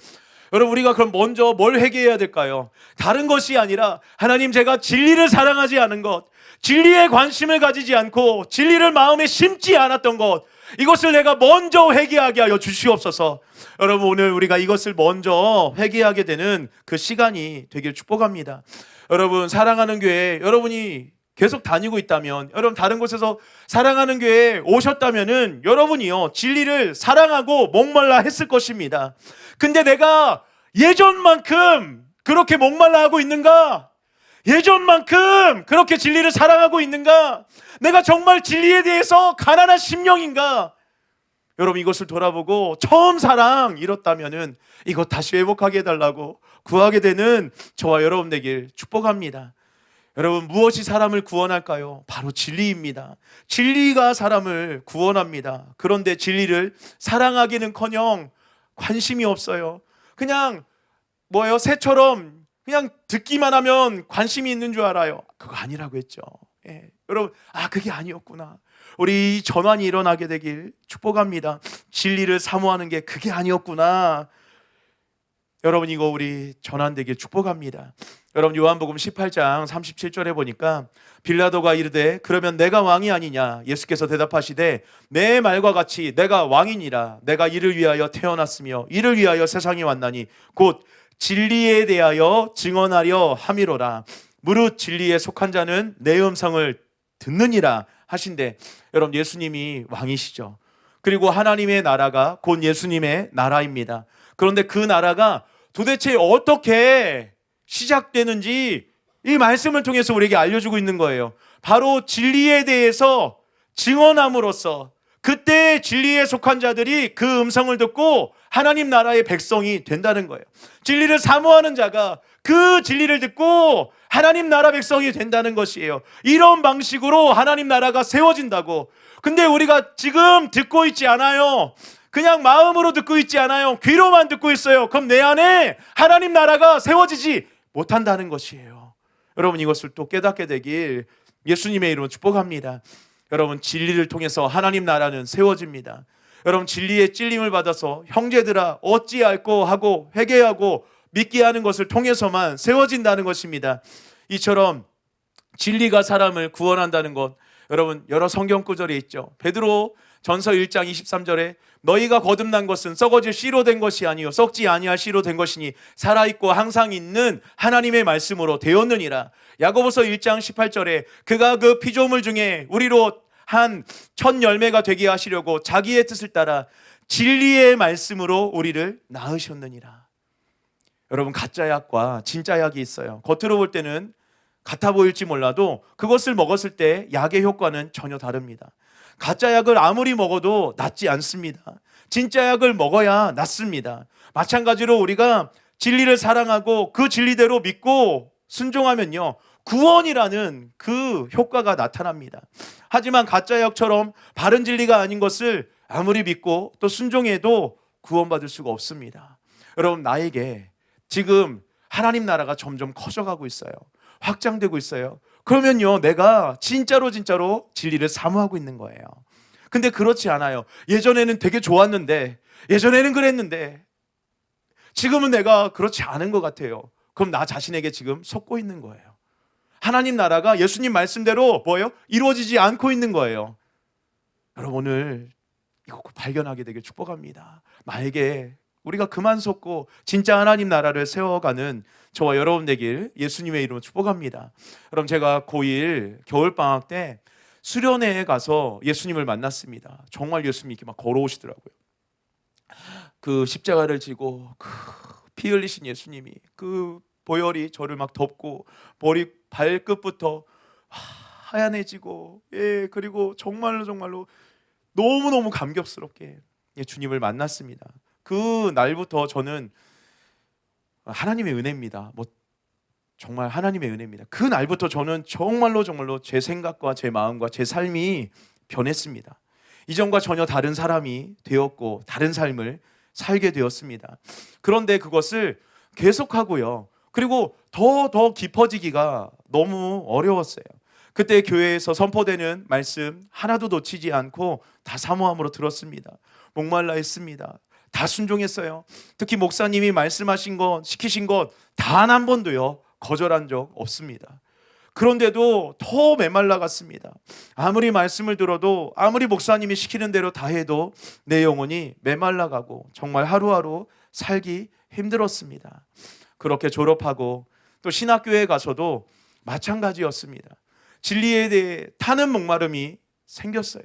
여러분, 우리가 그럼 먼저 뭘 회개해야 될까요? 다른 것이 아니라 하나님, 제가 진리를 사랑하지 않은 것, 진리에 관심을 가지지 않고 진리를 마음에 심지 않았던 것, 이것을 내가 먼저 회개하게 하여 주시옵소서. 여러분, 오늘 우리가 이것을 먼저 회개하게 되는 그 시간이 되길 축복합니다. 여러분, 사랑하는 교회 여러분이 계속 다니고 있다면, 여러분 다른 곳에서 사랑하는 교회에 오셨다면은 여러분이요 진리를 사랑하고 목말라 했을 것입니다. 근데 내가 예전만큼 그렇게 목말라 하고 있는가? 예전만큼 그렇게 진리를 사랑하고 있는가? 내가 정말 진리에 대해서 가난한 심령인가? 여러분, 이것을 돌아보고 처음 사랑 잃었다면은 이것 다시 회복하게 해달라고 구하게 되는 저와 여러분 되길 축복합니다. 여러분, 무엇이 사람을 구원할까요? 바로 진리입니다. 진리가 사람을 구원합니다. 그런데 진리를 사랑하기는커녕 관심이 없어요. 그냥 새처럼 그냥 듣기만 하면 관심이 있는 줄 알아요. 그거 아니라고 했죠. 예. 여러분, 그게 아니었구나. 우리 전환이 일어나게 되길 축복합니다. 진리를 사모하는 게 그게 아니었구나. 여러분, 이거 우리 전환되길 축복합니다. 여러분, 요한복음 18장 37절에 보니까 빌라도가 이르되 그러면 내가 왕이 아니냐? 예수께서 대답하시되 내 말과 같이 내가 왕이니라. 내가 이를 위하여 태어났으며 이를 위하여 세상에 왔나니 곧 진리에 대하여 증언하려 함이로라. 무릇 진리에 속한 자는 내 음성을 듣느니라 하신대. 여러분, 예수님이 왕이시죠. 그리고 하나님의 나라가 곧 예수님의 나라입니다. 그런데 그 나라가 도대체 어떻게 시작되는지 이 말씀을 통해서 우리에게 알려주고 있는 거예요. 바로 진리에 대해서 증언함으로써 그때 진리에 속한 자들이 그 음성을 듣고 하나님 나라의 백성이 된다는 거예요. 진리를 사모하는 자가 그 진리를 듣고 하나님 나라 백성이 된다는 것이에요. 이런 방식으로 하나님 나라가 세워진다고. 근데 우리가 지금 듣고 있지 않아요. 그냥 마음으로 듣고 있지 않아요. 귀로만 듣고 있어요. 그럼 내 안에 하나님 나라가 세워지지 못한다는 것이에요. 여러분, 이것을 또 깨닫게 되길 예수님의 이름으로 축복합니다. 여러분, 진리를 통해서 하나님 나라는 세워집니다. 여러분, 진리의 찔림을 받아서 형제들아 어찌 알고 하고 회개하고 믿게 하는 것을 통해서만 세워진다는 것입니다. 이처럼 진리가 사람을 구원한다는 것, 여러분, 여러 성경 구절이 있죠. 베드로 전서 1장 23절에 너희가 거듭난 것은 썩어질 씨로 된 것이 아니요 썩지 아니할 씨로 된 것이니 살아있고 항상 있는 하나님의 말씀으로 되었느니라. 야고보서 1장 18절에 그가 그 피조물 중에 우리로 한 첫 열매가 되게 하시려고 자기의 뜻을 따라 진리의 말씀으로 우리를 낳으셨느니라. 여러분, 가짜 약과 진짜 약이 있어요. 겉으로 볼 때는 같아 보일지 몰라도 그것을 먹었을 때 약의 효과는 전혀 다릅니다. 가짜 약을 아무리 먹어도 낫지 않습니다. 진짜 약을 먹어야 낫습니다. 마찬가지로 우리가 진리를 사랑하고 그 진리대로 믿고 순종하면요, 구원이라는 그 효과가 나타납니다. 하지만 가짜 약처럼 바른 진리가 아닌 것을 아무리 믿고 또 순종해도 구원받을 수가 없습니다. 여러분, 나에게 지금 하나님 나라가 점점 커져가고 있어요. 확장되고 있어요. 그러면요, 내가 진짜로 진리를 사모하고 있는 거예요. 근데 그렇지 않아요. 예전에는 되게 좋았는데, 예전에는 그랬는데 지금은 내가 그렇지 않은 것 같아요. 그럼 나 자신에게 지금 속고 있는 거예요. 하나님 나라가 예수님 말씀대로 이루어지지 않고 있는 거예요. 여러분, 오늘 이거 발견하게 되길 축복합니다. 나에게 우리가 그만 속고 진짜 하나님 나라를 세워가는 저와 여러분 되길 예수님의 이름으로 축복합니다. 여러분, 제가 고1 겨울방학 때 수련회에 가서 예수님을 만났습니다. 정말 예수님이 이렇게 막 걸어오시더라고요. 그 십자가를 지고 피 흘리신 예수님이 그 보혈이 저를 막 덮고 머리 발끝부터 하얀해지고, 그리고 정말로 너무너무 감격스럽게 주님을 만났습니다. 그 날부터 저는 하나님의 은혜입니다. 정말 하나님의 은혜입니다. 그 날부터 저는 정말로 제 생각과 제 마음과 제 삶이 변했습니다. 이전과 전혀 다른 사람이 되었고 다른 삶을 살게 되었습니다. 그런데 그것을 계속하고요, 그리고 더 깊어지기가 너무 어려웠어요. 그때 교회에서 선포되는 말씀 하나도 놓치지 않고 다 사모함으로 들었습니다. 목말라 했습니다. 다 순종했어요. 특히 목사님이 말씀하신 것, 시키신 것 단 한 번도요 거절한 적 없습니다. 그런데도 더 메말라갔습니다. 아무리 말씀을 들어도, 아무리 목사님이 시키는 대로 다 해도 내 영혼이 메말라가고 정말 하루하루 살기 힘들었습니다. 그렇게 졸업하고 또 신학교에 가서도 마찬가지였습니다. 진리에 대해 타는 목마름이 생겼어요.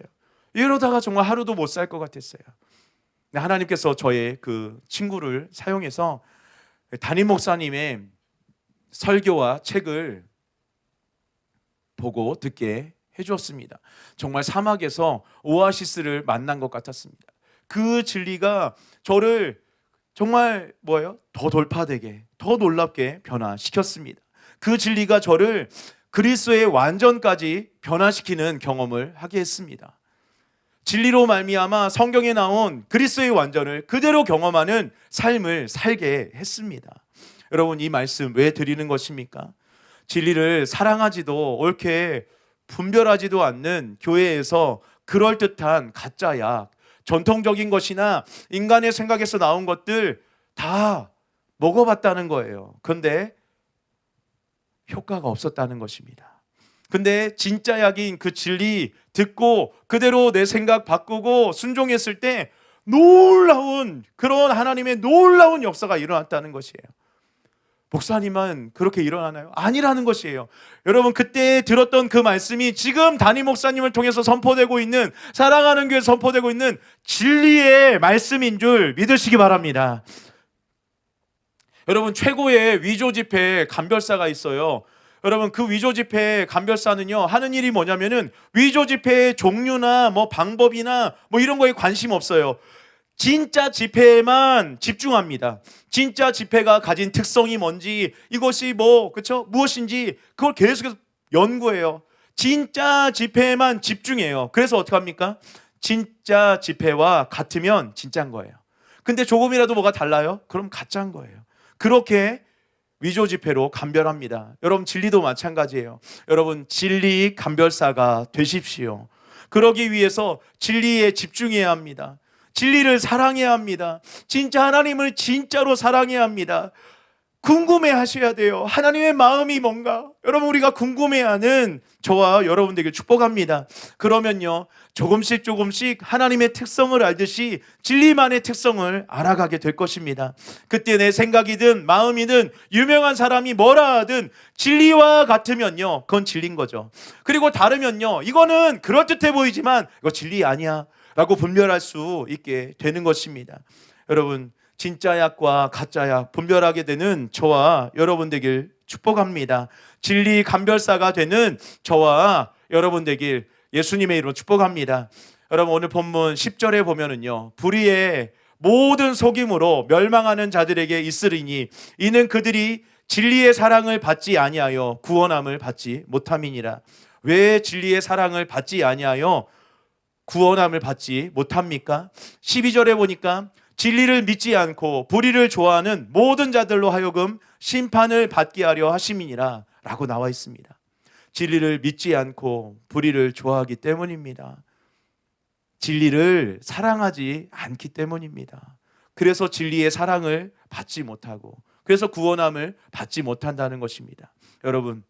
이러다가 정말 하루도 못 살 것 같았어요. 하나님께서 저의 그 친구를 사용해서 담임 목사님의 설교와 책을 보고 듣게 해주었습니다. 정말 사막에서 오아시스를 만난 것 같았습니다. 그 진리가 저를 정말 더 돌파되게, 더 놀랍게 변화시켰습니다. 그 진리가 저를 그리스도의 완전까지 변화시키는 경험을 하게 했습니다. 진리로 말미암아 성경에 나온 그리스도의 완전을 그대로 경험하는 삶을 살게 했습니다. 여러분, 이 말씀 왜 드리는 것입니까? 진리를 사랑하지도 옳게 분별하지도 않는 교회에서 그럴듯한 가짜 약, 전통적인 것이나 인간의 생각에서 나온 것들 다 먹어봤다는 거예요. 그런데 효과가 없었다는 것입니다. 근데 진짜 약인 그 진리 듣고 그대로 내 생각 바꾸고 순종했을 때 놀라운, 그런 하나님의 놀라운 역사가 일어났다는 것이에요. 목사님은 그렇게 일어나나요? 아니라는 것이에요. 여러분, 그때 들었던 그 말씀이 지금 담임 목사님을 통해서 선포되고 있는, 사랑하는 교회 선포되고 있는 진리의 말씀인 줄 믿으시기 바랍니다. 여러분, 최고의 위조 지폐 감별사가 있어요. 여러분, 그 위조 지폐 감별사는요, 하는 일이 뭐냐면은 위조 지폐의 종류나 뭐 방법이나 뭐 이런 거에 관심 없어요. 진짜 지폐에만 집중합니다. 진짜 지폐가 가진 특성이 뭔지, 이것이 뭐, 그렇죠? 무엇인지 그걸 계속해서 연구해요. 진짜 지폐에만 집중해요. 그래서 어떻게 합니까? 진짜 지폐와 같으면 진짜인 거예요. 근데 조금이라도 뭐가 달라요? 그럼 가짜인 거예요. 그렇게 위조 지폐로 감별합니다. 여러분, 진리도 마찬가지예요. 여러분, 진리 감별사가 되십시오. 그러기 위해서 진리에 집중해야 합니다. 진리를 사랑해야 합니다. 진짜 하나님을 진짜로 사랑해야 합니다. 궁금해 하셔야 돼요. 하나님의 마음이 뭔가. 여러분, 우리가 궁금해하는 저와 여러분 되길 축복합니다. 그러면요, 조금씩 하나님의 특성을 알듯이 진리만의 특성을 알아가게 될 것입니다. 그때 내 생각이든 마음이든 유명한 사람이 뭐라 하든 진리와 같으면요, 그건 진리인 거죠. 그리고 다르면요, 이거는 그럴듯해 보이지만 이거 진리 아니야 라고 분별할 수 있게 되는 것입니다. 여러분, 진짜 약과 가짜 약 분별하게 되는 저와 여러분 되길 축복합니다. 진리 감별사가 되는 저와 여러분 되길 예수님의 이름으로 축복합니다. 여러분, 오늘 본문 10절에 보면은요, 불의의 모든 속임으로 멸망하는 자들에게 있으리니 이는 그들이 진리의 사랑을 받지 아니하여 구원함을 받지 못함이니라. 왜 진리의 사랑을 받지 아니하여 구원함을 받지 못합니까? 12절에 보니까 진리를 믿지 않고 불의를 좋아하는 모든 자들로 하여금 심판을 받게 하려 하심이니라 라고 나와 있습니다. 진리를 믿지 않고 불의를 좋아하기 때문입니다. 진리를 사랑하지 않기 때문입니다. 그래서 진리의 사랑을 받지 못하고, 그래서 구원함을 받지 못한다는 것입니다. 여러분,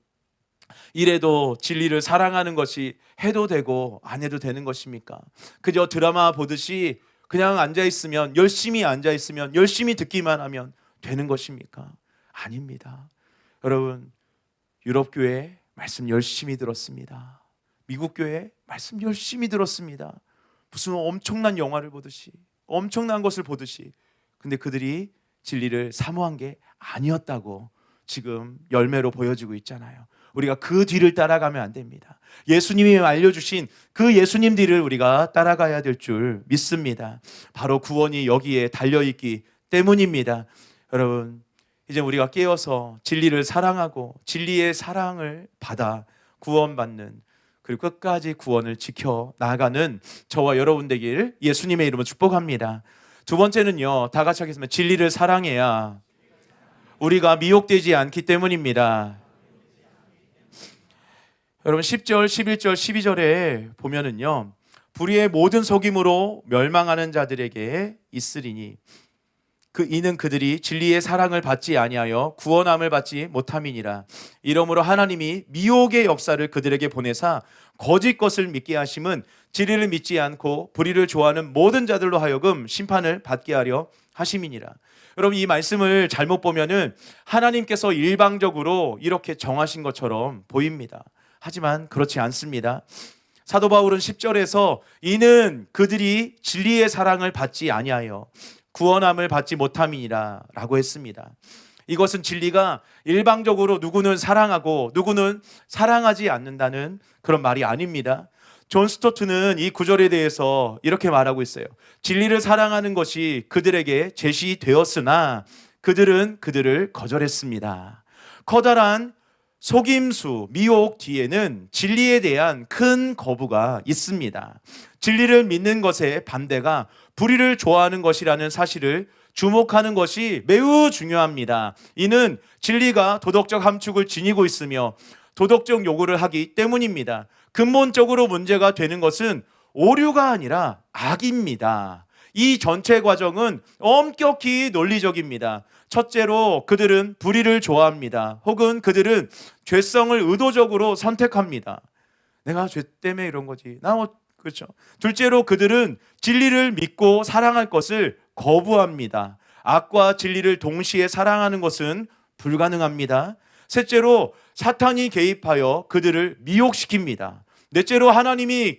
이래도 진리를 사랑하는 것이 해도 되고 안 해도 되는 것입니까? 그저 드라마 보듯이 그냥 앉아있으면, 열심히 앉아있으면, 열심히 듣기만 하면 되는 것입니까? 아닙니다. 여러분, 유럽교회 말씀 열심히 들었습니다. 미국교회 말씀 열심히 들었습니다. 무슨 엄청난 영화를 보듯이, 엄청난 것을 보듯이. 근데 그들이 진리를 사모한 게 아니었다고 지금 열매로 보여지고 있잖아요. 우리가 그 뒤를 따라가면 안 됩니다. 예수님이 알려주신 그 예수님 뒤를 우리가 따라가야 될 줄 믿습니다. 바로 구원이 여기에 달려있기 때문입니다. 여러분, 이제 우리가 깨어서 진리를 사랑하고 진리의 사랑을 받아 구원받는, 그리고 끝까지 구원을 지켜 나가는 저와 여러분 되길 예수님의 이름으로 축복합니다. 두 번째는요, 다 같이 하겠습니다. 진리를 사랑해야 우리가 미혹되지 않기 때문입니다. 여러분, 10절, 11절, 12절에 보면은요, 불의의 모든 속임으로 멸망하는 자들에게 있으리니 이는 그들이 진리의 사랑을 받지 아니하여 구원함을 받지 못함이니라. 이러므로 하나님이 미혹의 역사를 그들에게 보내사 거짓 것을 믿게 하심은 진리를 믿지 않고 불의를 좋아하는 모든 자들로 하여금 심판을 받게 하려 하심이니라. 여러분, 이 말씀을 잘못 보면은 하나님께서 일방적으로 이렇게 정하신 것처럼 보입니다. 하지만 그렇지 않습니다. 사도 바울은 10절에서 이는 그들이 진리의 사랑을 받지 아니하여 구원함을 받지 못함이니라 라고 했습니다. 이것은 진리가 일방적으로 누구는 사랑하고 누구는 사랑하지 않는다는 그런 말이 아닙니다. 존 스토트는 이 구절에 대해서 이렇게 말하고 있어요. 진리를 사랑하는 것이 그들에게 제시되었으나 그들은 그들을 거절했습니다. 커다란 속임수, 미혹 뒤에는 진리에 대한 큰 거부가 있습니다. 진리를 믿는 것의 반대가 불의를 좋아하는 것이라는 사실을 주목하는 것이 매우 중요합니다. 이는 진리가 도덕적 함축을 지니고 있으며 도덕적 요구를 하기 때문입니다. 근본적으로 문제가 되는 것은 오류가 아니라 악입니다. 이 전체 과정은 엄격히 논리적입니다. 첫째로 그들은 불의를 좋아합니다. 혹은 그들은 죄성을 의도적으로 선택합니다. 내가 죄 때문에 이런 거지. 그렇죠. 둘째로 그들은 진리를 믿고 사랑할 것을 거부합니다. 악과 진리를 동시에 사랑하는 것은 불가능합니다. 셋째로 사탄이 개입하여 그들을 미혹시킵니다. 넷째로 하나님이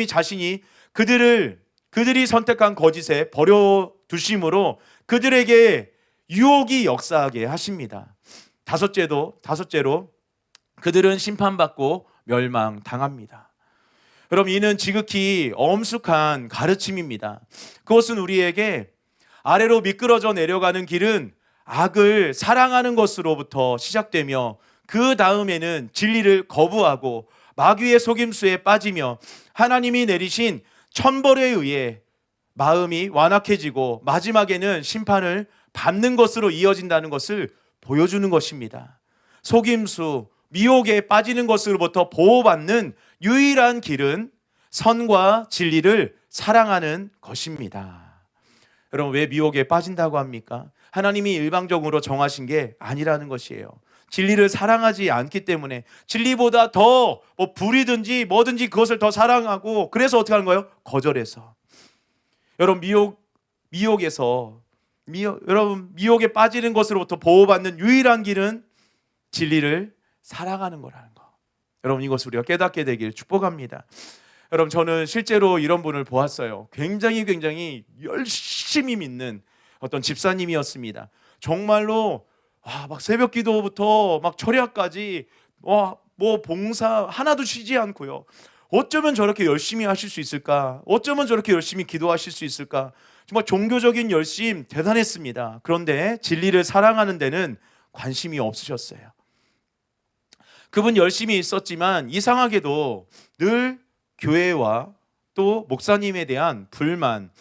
자신이 그들이 선택한 거짓에 버려두심으로 그들에게 유혹이 역사하게 하십니다. 다섯째로 그들은 심판받고 멸망당합니다. 여러분, 이는 지극히 엄숙한 가르침입니다. 그것은 우리에게 아래로 미끄러져 내려가는 길은 악을 사랑하는 것으로부터 시작되며 그 다음에는 진리를 거부하고 마귀의 속임수에 빠지며 하나님이 내리신 천벌에 의해 마음이 완악해지고 마지막에는 심판을 받는 것으로 이어진다는 것을 보여주는 것입니다. 속임수, 미혹에 빠지는 것으로부터 보호받는 유일한 길은 선과 진리를 사랑하는 것입니다. 여러분, 왜 미혹에 빠진다고 합니까? 하나님이 일방적으로 정하신 게 아니라는 것이에요. 진리를 사랑하지 않기 때문에 여러분, 더 불이든지 뭐든지 그것을 더 사랑하고, 그래서 어떻게 하는 거예요? 거절해서. 여러분, 미혹에 빠지는 것으로부터 보호받는 유일한 길은 진리를 사랑하는 거라는 거. 여러분, 이것을 우리가 깨닫게 되길 축복합니다. 여러분, 저는 실제로 이런 분을 보았어요. 굉장히 열심히 믿는 어떤 집사님이었습니다. 정말로 막 새벽 기도부터 막 철야까지 봉사 하나도 쉬지 않고요. 어쩌면 저렇게 열심히 하실 수 있을까? 어쩌면 저렇게 열심히 기도하실 수 있을까? 정말 종교적인 열심 대단했습니다. 그런데 진리를 사랑하는 데는 관심이 없으셨어요. 그분 열심히 있었지만 이상하게도 늘 교회와 또 목사님에 대한 불만,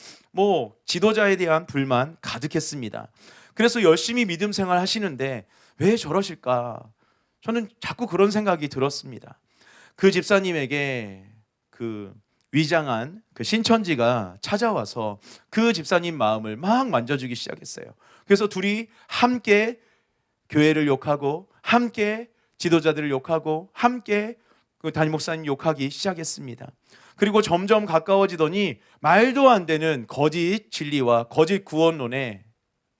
지도자에 대한 불만 가득했습니다. 그래서 열심히 믿음 생활 하시는데 왜 저러실까? 저는 자꾸 그런 생각이 들었습니다. 그 집사님에게 그 위장한 그 신천지가 찾아와서 그 집사님 마음을 막 만져주기 시작했어요. 그래서 둘이 함께 교회를 욕하고 함께 지도자들을 욕하고 함께 그 담임 목사님 욕하기 시작했습니다. 그리고 점점 가까워지더니 말도 안 되는 거짓 진리와 거짓 구원론에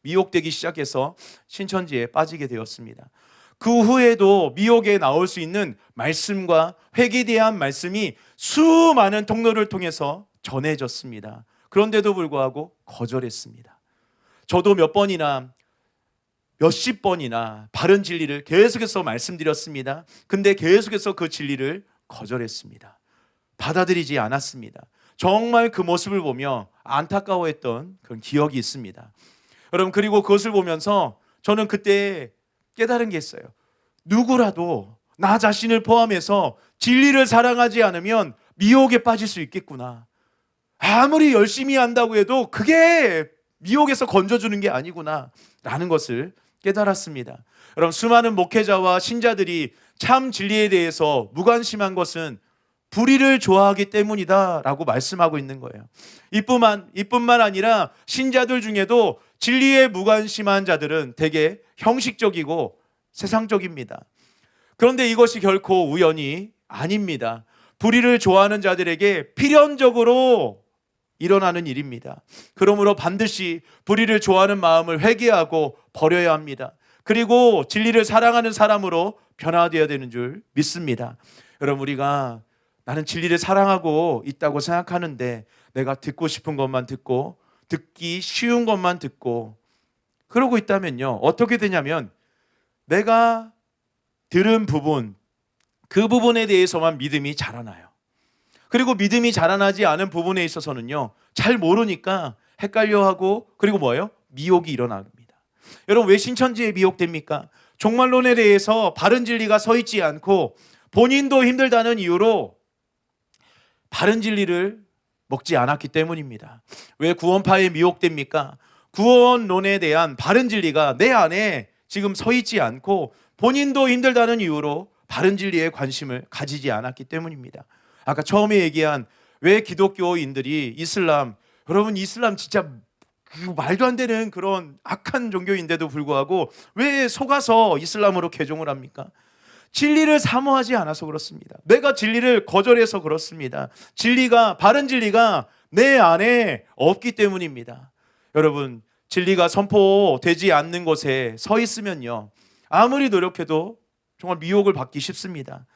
미혹되기 시작해서 신천지에 빠지게 되었습니다. 그 후에도 미혹에 나올 수 있는 말씀과 회개에 대한 말씀이 수많은 통로를 통해서 전해졌습니다. 그런데도 불구하고 거절했습니다. 저도 몇십 번이나 바른 진리를 계속해서 말씀드렸습니다. 근데 계속해서 그 진리를 거절했습니다. 받아들이지 않았습니다. 정말 그 모습을 보며 안타까워했던 그런 기억이 있습니다. 여러분, 그리고 그것을 보면서 저는 그때 깨달은 게 있어요. 누구라도 나 자신을 포함해서 진리를 사랑하지 않으면 미혹에 빠질 수 있겠구나. 아무리 열심히 한다고 해도 그게 미혹에서 건져주는 게 아니구나 라는 것을 깨달았습니다. 여러분, 수많은 목회자와 신자들이 참 진리에 대해서 무관심한 것은 불의를 좋아하기 때문이다 라고 말씀하고 있는 거예요. 이뿐만 아니라 신자들 중에도 진리에 무관심한 자들은 되게 형식적이고 세상적입니다. 그런데 이것이 결코 우연이 아닙니다. 불의를 좋아하는 자들에게 필연적으로 일어나는 일입니다. 그러므로 반드시 불의를 좋아하는 마음을 회개하고 버려야 합니다. 그리고 진리를 사랑하는 사람으로 변화되어야 되는 줄 믿습니다. 여러분, 우리가 나는 진리를 사랑하고 있다고 생각하는데 내가 듣고 싶은 것만 듣고 듣기 쉬운 것만 듣고 그러고 있다면요, 어떻게 되냐면 내가 들은 부분, 그 부분에 대해서만 믿음이 자라나요. 그리고 믿음이 자라나지 않은 부분에 있어서는요, 잘 모르니까 헷갈려하고, 그리고 뭐예요? 미혹이 일어납니다. 여러분, 왜 신천지에 미혹됩니까? 종말론에 대해서 바른 진리가 서 있지 않고 본인도 힘들다는 이유로 바른 진리를 먹지 않았기 때문입니다. 왜 구원파에 미혹됩니까? 구원론에 대한 바른 진리가 내 안에 지금 서 있지 않고 본인도 힘들다는 이유로 바른 진리에 관심을 가지지 않았기 때문입니다. 아까 처음에 얘기한 왜 기독교인들이 여러분 이슬람 진짜 말도 안 되는 그런 악한 종교인데도 불구하고 왜 속아서 이슬람으로 개종을 합니까? 진리를 사모하지 않아서 그렇습니다. 내가 진리를 거절해서 그렇습니다. 바른 진리가 내 안에 없기 때문입니다. 여러분, 진리가 선포되지 않는 곳에 서 있으면요, 아무리 노력해도 정말 미혹을 받기 쉽습니다.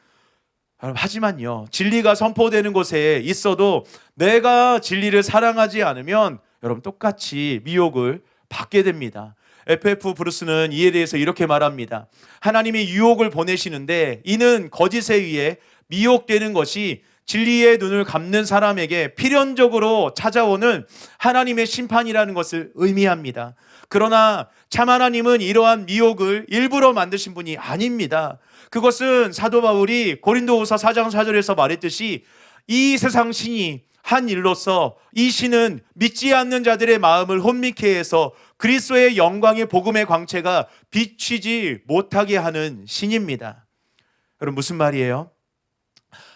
하지만요, 진리가 선포되는 곳에 있어도 내가 진리를 사랑하지 않으면 여러분 똑같이 미혹을 받게 됩니다. FF 브루스는 이에 대해서 이렇게 말합니다. 하나님이 유혹을 보내시는데 이는 거짓에 의해 미혹되는 것이 진리의 눈을 감는 사람에게 필연적으로 찾아오는 하나님의 심판이라는 것을 의미합니다. 그러나 참 하나님은 이러한 미혹을 일부러 만드신 분이 아닙니다. 그것은 사도 바울이 고린도후서 4장 4절에서 말했듯이 이 세상 신이 한 일로서 이 신은 믿지 않는 자들의 마음을 혼미케 해서 그리스도의 영광의 복음의 광채가 비치지 못하게 하는 신입니다. 여러분, 무슨 말이에요?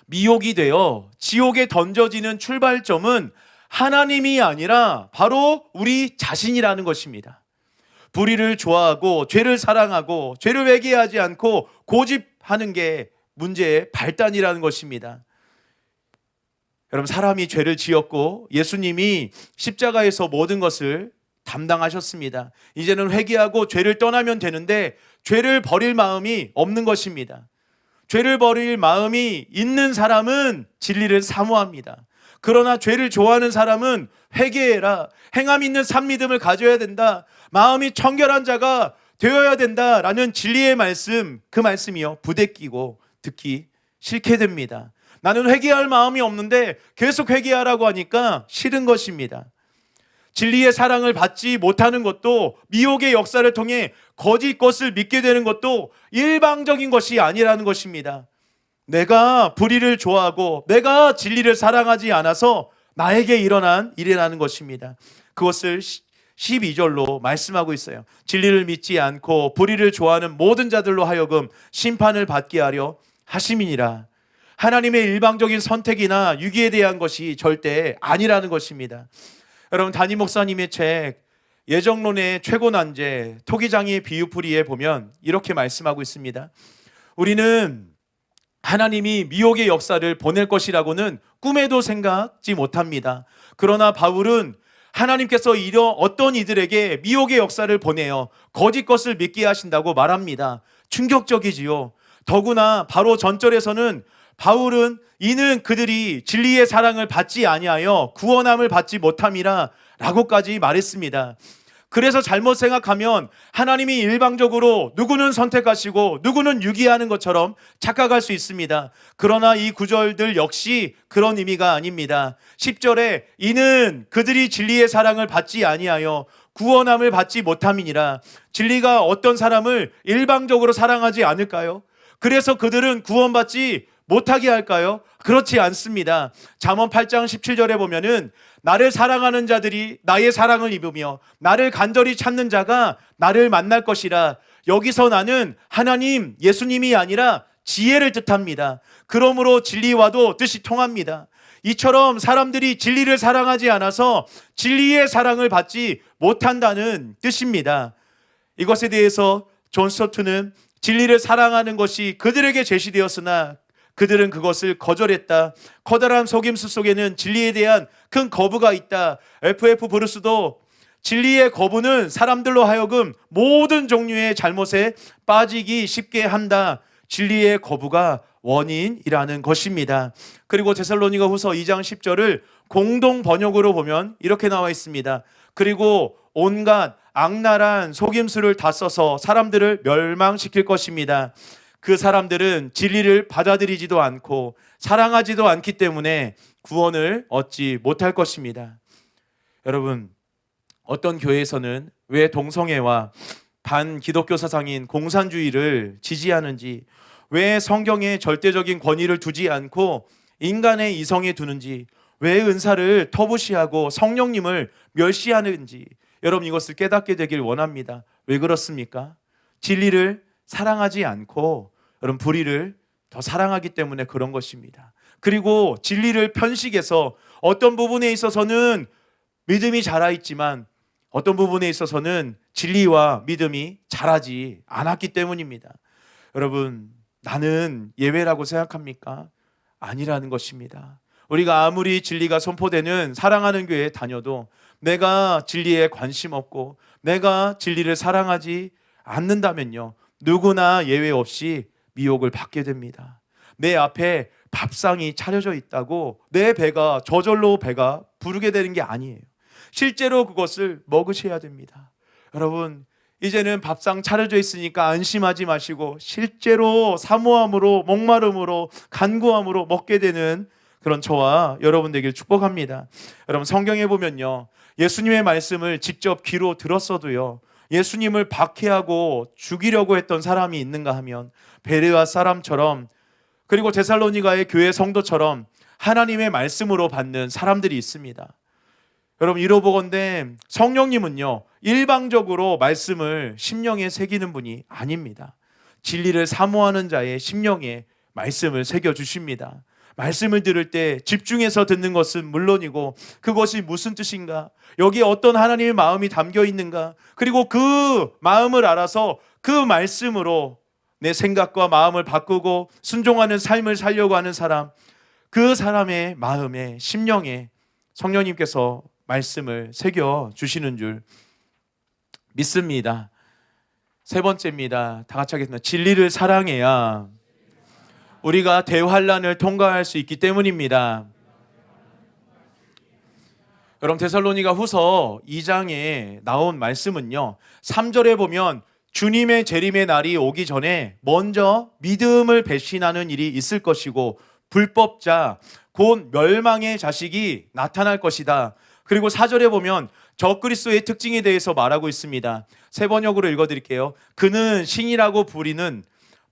미혹이 되어 지옥에 던져지는 출발점은 하나님이 아니라 바로 우리 자신이라는 것입니다. 불의를 좋아하고 죄를 사랑하고 죄를 회개하지 않고 고집하는 게 문제의 발단이라는 것입니다. 여러분, 사람이 죄를 지었고 예수님이 십자가에서 모든 것을 담당하셨습니다. 이제는 회개하고 죄를 떠나면 되는데 죄를 버릴 마음이 없는 것입니다. 죄를 버릴 마음이 있는 사람은 진리를 사모합니다. 그러나 죄를 좋아하는 사람은 회개해라, 행함 있는 산 믿음을 가져야 된다, 마음이 청결한 자가 되어야 된다라는 진리의 말씀, 그 말씀이요, 부대끼고 듣기 싫게 됩니다. 나는 회개할 마음이 없는데 계속 회개하라고 하니까 싫은 것입니다. 진리의 사랑을 받지 못하는 것도, 미혹의 역사를 통해 거짓 것을 믿게 되는 것도 일방적인 것이 아니라는 것입니다. 내가 불의를 좋아하고 내가 진리를 사랑하지 않아서 나에게 일어난 일이라는 것입니다. 그것을 12절로 말씀하고 있어요. 진리를 믿지 않고 불의를 좋아하는 모든 자들로 하여금 심판을 받게 하려 하심이니라. 하나님의 일방적인 선택이나 유기에 대한 것이 절대 아니라는 것입니다. 여러분, 담임 목사님의 책 예정론의 최고 난제 토기장의 비유풀이에 보면 이렇게 말씀하고 있습니다. 우리는 하나님이 미혹의 역사를 보낼 것이라고는 꿈에도 생각지 못합니다. 그러나 바울은 하나님께서 어떤 이들에게 미혹의 역사를 보내어 거짓 것을 믿게 하신다고 말합니다. 충격적이지요. 더구나 바로 전절에서는 바울은 이는 그들이 진리의 사랑을 받지 아니하여 구원함을 받지 못함이라 라고까지 말했습니다. 그래서 잘못 생각하면 하나님이 일방적으로 누구는 선택하시고 누구는 유기하는 것처럼 착각할 수 있습니다. 그러나 이 구절들 역시 그런 의미가 아닙니다. 10절에 이는 그들이 진리의 사랑을 받지 아니하여 구원함을 받지 못함이니라. 진리가 어떤 사람을 일방적으로 사랑하지 않을까요? 그래서 그들은 구원받지 못하게 할까요? 그렇지 않습니다. 잠언 8장 17절에 보면은 나를 사랑하는 자들이 나의 사랑을 입으며 나를 간절히 찾는 자가 나를 만날 것이라. 여기서 나는 하나님, 예수님이 아니라 지혜를 뜻합니다. 그러므로 진리와도 뜻이 통합니다. 이처럼 사람들이 진리를 사랑하지 않아서 진리의 사랑을 받지 못한다는 뜻입니다. 이것에 대해서 존 스토트는 진리를 사랑하는 것이 그들에게 제시되었으나 그들은 그것을 거절했다. 커다란 속임수 속에는 진리에 대한 큰 거부가 있다. FF 브루스도 진리의 거부는 사람들로 하여금 모든 종류의 잘못에 빠지기 쉽게 한다. 진리의 거부가 원인이라는 것입니다. 그리고 데살로니가 후서 2장 10절을 공동 번역으로 보면 이렇게 나와 있습니다. 그리고 온갖 악랄한 속임수를 다 써서 사람들을 멸망시킬 것입니다. 그 사람들은 진리를 받아들이지도 않고 사랑하지도 않기 때문에 구원을 얻지 못할 것입니다. 여러분, 어떤 교회에서는 왜 동성애와 반기독교 사상인 공산주의를 지지하는지, 왜 성경에 절대적인 권위를 두지 않고 인간의 이성에 두는지, 왜 은사를 터부시하고 성령님을 멸시하는지, 여러분 이것을 깨닫게 되길 원합니다. 왜 그렇습니까? 진리를 사랑하지 않고 여러분 불의를 더 사랑하기 때문에 그런 것입니다. 그리고 진리를 편식해서 어떤 부분에 있어서는 믿음이 자라있지만 어떤 부분에 있어서는 진리와 믿음이 자라지 않았기 때문입니다. 여러분, 나는 예외라고 생각합니까? 아니라는 것입니다. 우리가 아무리 진리가 선포되는 사랑하는 교회에 다녀도 내가 진리에 관심 없고 내가 진리를 사랑하지 않는다면요, 누구나 예외 없이 미혹을 받게 됩니다. 내 앞에 밥상이 차려져 있다고 내 배가 저절로 배가 부르게 되는 게 아니에요. 실제로 그것을 먹으셔야 됩니다. 여러분, 이제는 밥상 차려져 있으니까 안심하지 마시고 실제로 사모함으로, 목마름으로, 간구함으로 먹게 되는 그런 저와 여러분 되길 축복합니다. 여러분, 성경에 보면요, 예수님의 말씀을 직접 귀로 들었어도요, 예수님을 박해하고 죽이려고 했던 사람이 있는가 하면 베레아 사람처럼, 그리고 데살로니가의 교회 성도처럼 하나님의 말씀으로 받는 사람들이 있습니다. 여러분, 이러보건대 성령님은요, 일방적으로 말씀을 심령에 새기는 분이 아닙니다. 진리를 사모하는 자의 심령에 말씀을 새겨주십니다. 말씀을 들을 때 집중해서 듣는 것은 물론이고 그것이 무슨 뜻인가, 여기에 어떤 하나님의 마음이 담겨 있는가, 그리고 그 마음을 알아서 그 말씀으로 내 생각과 마음을 바꾸고 순종하는 삶을 살려고 하는 사람, 그 사람의 마음에, 심령에 성령님께서 말씀을 새겨주시는 줄 믿습니다. 세 번째입니다. 다 같이 하겠습니다. 진리를 사랑해야 우리가 대환란을 통과할 수 있기 때문입니다. 여러분, 데살로니가 후서 2장에 나온 말씀은요, 3절에 보면 주님의 재림의 날이 오기 전에 먼저 믿음을 배신하는 일이 있을 것이고 불법자 곧 멸망의 자식이 나타날 것이다. 그리고 4절에 보면 적그리스도의 특징에 대해서 말하고 있습니다. 세 번역으로 읽어드릴게요. 그는 신이라고 부리는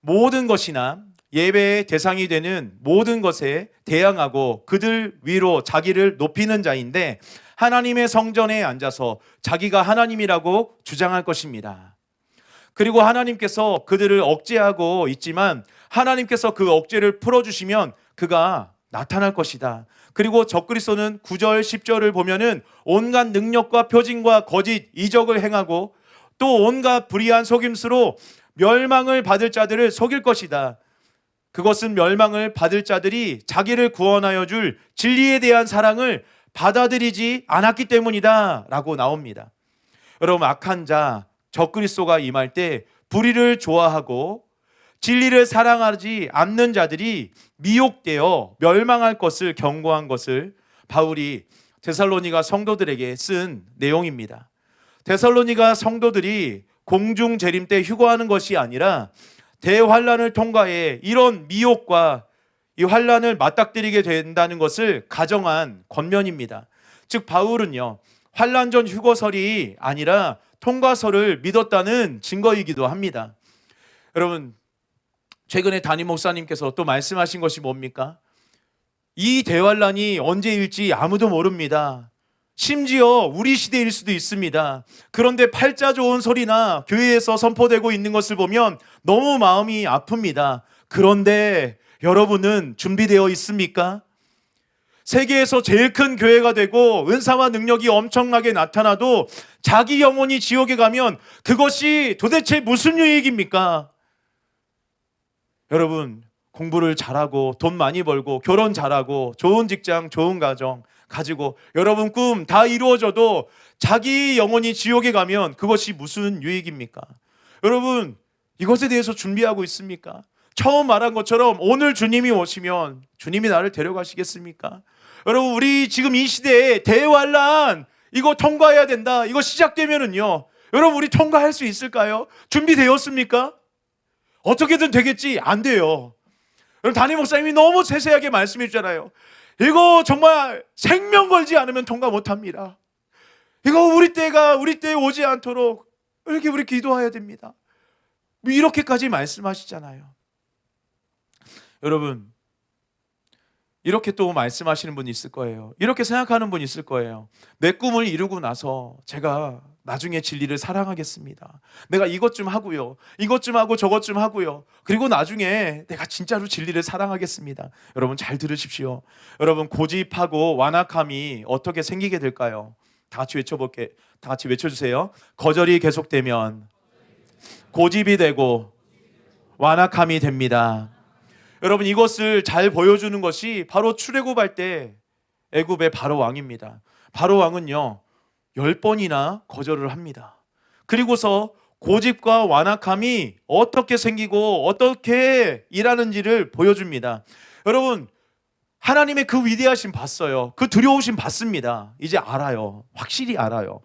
모든 것이나 예배의 대상이 되는 모든 것에 대항하고 그들 위로 자기를 높이는 자인데 하나님의 성전에 앉아서 자기가 하나님이라고 주장할 것입니다. 그리고 하나님께서 그들을 억제하고 있지만 하나님께서 그 억제를 풀어주시면 그가 나타날 것이다. 그리고 적그리스도는 9절 10절을 보면은 온갖 능력과 표징과 거짓 이적을 행하고 또 온갖 불의한 속임수로 멸망을 받을 자들을 속일 것이다. 그것은 멸망을 받을 자들이 자기를 구원하여 줄 진리에 대한 사랑을 받아들이지 않았기 때문이다 라고 나옵니다. 여러분, 악한 자 적그리스도가 임할 때 불의를 좋아하고 진리를 사랑하지 않는 자들이 미혹되어 멸망할 것을 경고한 것을 바울이 데살로니가 성도들에게 쓴 내용입니다. 데살로니가 성도들이 공중 재림 때 휴거하는 것이 아니라 대환란을 통과해 이런 미혹과 이 환란을 맞닥뜨리게 된다는 것을 가정한 권면입니다. 즉 바울은요, 환란 전 휴거설이 아니라 통과설을 믿었다는 증거이기도 합니다. 여러분, 최근에 담임 목사님께서 또 말씀하신 것이 뭡니까? 이 대환란이 언제일지 아무도 모릅니다. 심지어 우리 시대일 수도 있습니다. 그런데 팔자 좋은 소리나 교회에서 선포되고 있는 것을 보면 너무 마음이 아픕니다. 그런데 여러분은 준비되어 있습니까? 세계에서 제일 큰 교회가 되고 은사와 능력이 엄청나게 나타나도 자기 영혼이 지옥에 가면 그것이 도대체 무슨 유익입니까? 여러분, 공부를 잘하고 돈 많이 벌고 결혼 잘하고 좋은 직장, 좋은 가정 가지고 여러분 꿈 다 이루어져도 자기 영혼이 지옥에 가면 그것이 무슨 유익입니까? 여러분, 이것에 대해서 준비하고 있습니까? 처음 말한 것처럼 오늘 주님이 오시면 주님이 나를 데려가시겠습니까? 여러분, 우리 지금 이 시대에 대환란 이거 통과해야 된다. 이거 시작되면은요, 여러분 우리 통과할 수 있을까요? 준비되었습니까? 어떻게든 되겠지? 안 돼요. 여러분, 담임 목사님이 너무 세세하게 말씀해 주잖아요. 이거 정말 생명 걸지 않으면 통과 못합니다. 이거 우리 때에 오지 않도록 이렇게 우리 기도해야 됩니다. 이렇게까지 말씀하시잖아요. 여러분, 이렇게 또 말씀하시는 분이 있을 거예요. 이렇게 생각하는 분이 있을 거예요. 내 꿈을 이루고 나서 제가 나중에 진리를 사랑하겠습니다. 내가 이것 좀 하고요, 이것 좀 하고 저것 좀 하고요, 그리고 나중에 내가 진짜로 진리를 사랑하겠습니다. 여러분 잘 들으십시오. 여러분, 고집하고 완악함이 어떻게 생기게 될까요? 다 같이 다 같이 외쳐주세요. 거절이 계속되면 고집이 되고 완악함이 됩니다. 여러분, 이것을 잘 보여주는 것이 바로 출애굽할 때 애굽의 바로 왕입니다. 바로 왕은요 10번이나 거절을 합니다. 그리고서 고집과 완악함이 어떻게 생기고 어떻게 일하는지를 보여줍니다. 여러분, 하나님의 그 위대하심 봤어요. 그 두려우심 봤습니다. 이제 알아요. 확실히 알아요.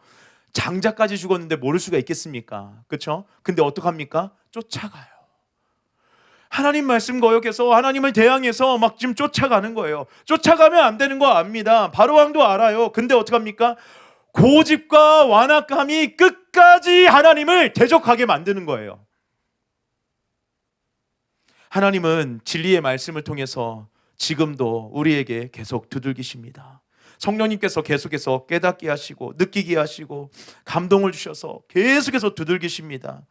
장자까지 죽었는데 모를 수가 있겠습니까? 그렇죠? 근데 어떡합니까? 쫓아가요. 하나님 말씀 거역해서 하나님을 대항해서 막 지금 쫓아가는 거예요. 쫓아가면 안 되는 거 압니다. 바로왕도 알아요. 근데 어떡합니까? 고집과 완악함이 끝까지 하나님을 대적하게 만드는 거예요. 하나님은 진리의 말씀을 통해서 지금도 우리에게 계속 두들기십니다. 성령님께서 계속해서 깨닫게 하시고 느끼게 하시고 감동을 주셔서 계속해서 두들기십니다.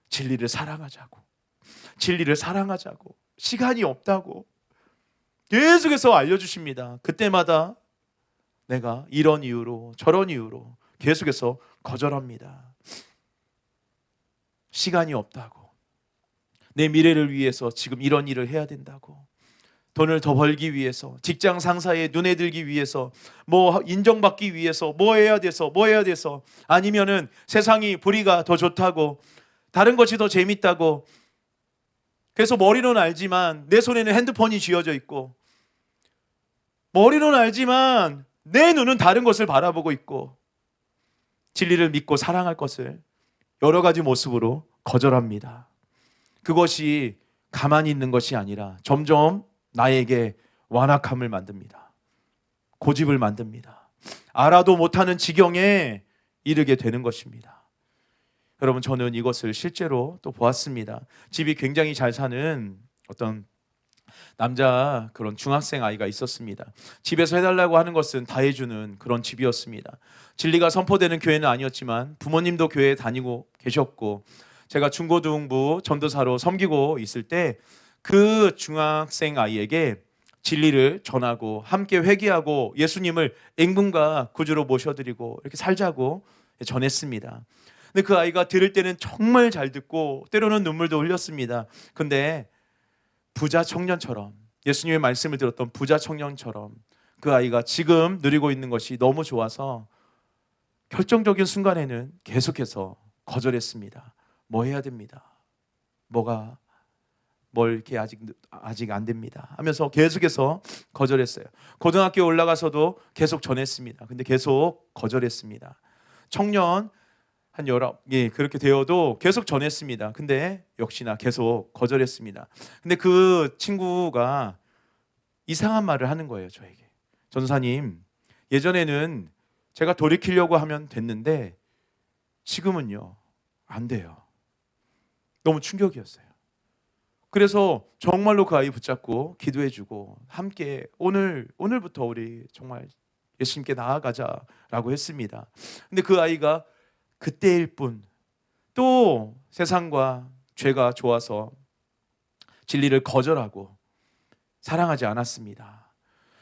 진리를 사랑하자고, 진리를 사랑하자고, 시간이 없다고 계속해서 알려주십니다. 그때마다 내가 이런 이유로 저런 이유로 계속해서 거절합니다. 시간이 없다고, 내 미래를 위해서 지금 이런 일을 해야 된다고, 돈을 더 벌기 위해서, 직장 상사의 눈에 들기 위해서, 뭐 인정받기 위해서, 뭐 해야 돼서 아니면은 세상이 불의가 더 좋다고, 다른 것이 더 재밌다고. 그래서 머리로는 알지만 내 손에는 핸드폰이 쥐어져 있고, 머리로는 알지만 내 눈은 다른 것을 바라보고 있고, 진리를 믿고 사랑할 것을 여러 가지 모습으로 거절합니다. 그것이 가만히 있는 것이 아니라 점점 나에게 완악함을 만듭니다. 고집을 만듭니다. 알아도 못하는 지경에 이르게 되는 것입니다. 여러분, 저는 이것을 실제로 또 보았습니다. 집이 굉장히 잘 사는 어떤 남자 그런 중학생 아이가 있었습니다. 집에서 해달라고 하는 것은 다 해주는 그런 집이었습니다. 진리가 선포되는 교회는 아니었지만 부모님도 교회에 다니고 계셨고, 제가 중고등부 전도사로 섬기고 있을 때 그 중학생 아이에게 진리를 전하고 함께 회개하고 예수님을 앵분과 구주로 모셔드리고 이렇게 살자고 전했습니다. 근데 그 아이가 들을 때는 정말 잘 듣고 때로는 눈물도 흘렸습니다. 근데 부자 청년처럼, 예수님의 말씀을 들었던 부자 청년처럼 그 아이가 지금 누리고 있는 것이 너무 좋아서 결정적인 순간에는 계속해서 거절했습니다. 뭐 해야 됩니다. 뭘 이렇게 아직 안 됩니다 하면서 계속해서 거절했어요. 고등학교 올라가서도 계속 전했습니다. 근데 계속 거절했습니다. 청년 한 그렇게 되어도 계속 전했습니다. 근데 역시나 계속 거절했습니다. 근데 그 친구가 이상한 말을 하는 거예요. 저에게, 전도사님, 예전에는 제가 돌이키려고 하면 됐는데 지금은요 안 돼요. 너무 충격이었어요. 그래서 정말로 그 아이 붙잡고 기도해주고 함께 오늘부터 우리 정말 예수님께 나아가자라고 했습니다. 근데 그 아이가 그때일 뿐 또 세상과 죄가 좋아서 진리를 거절하고 사랑하지 않았습니다.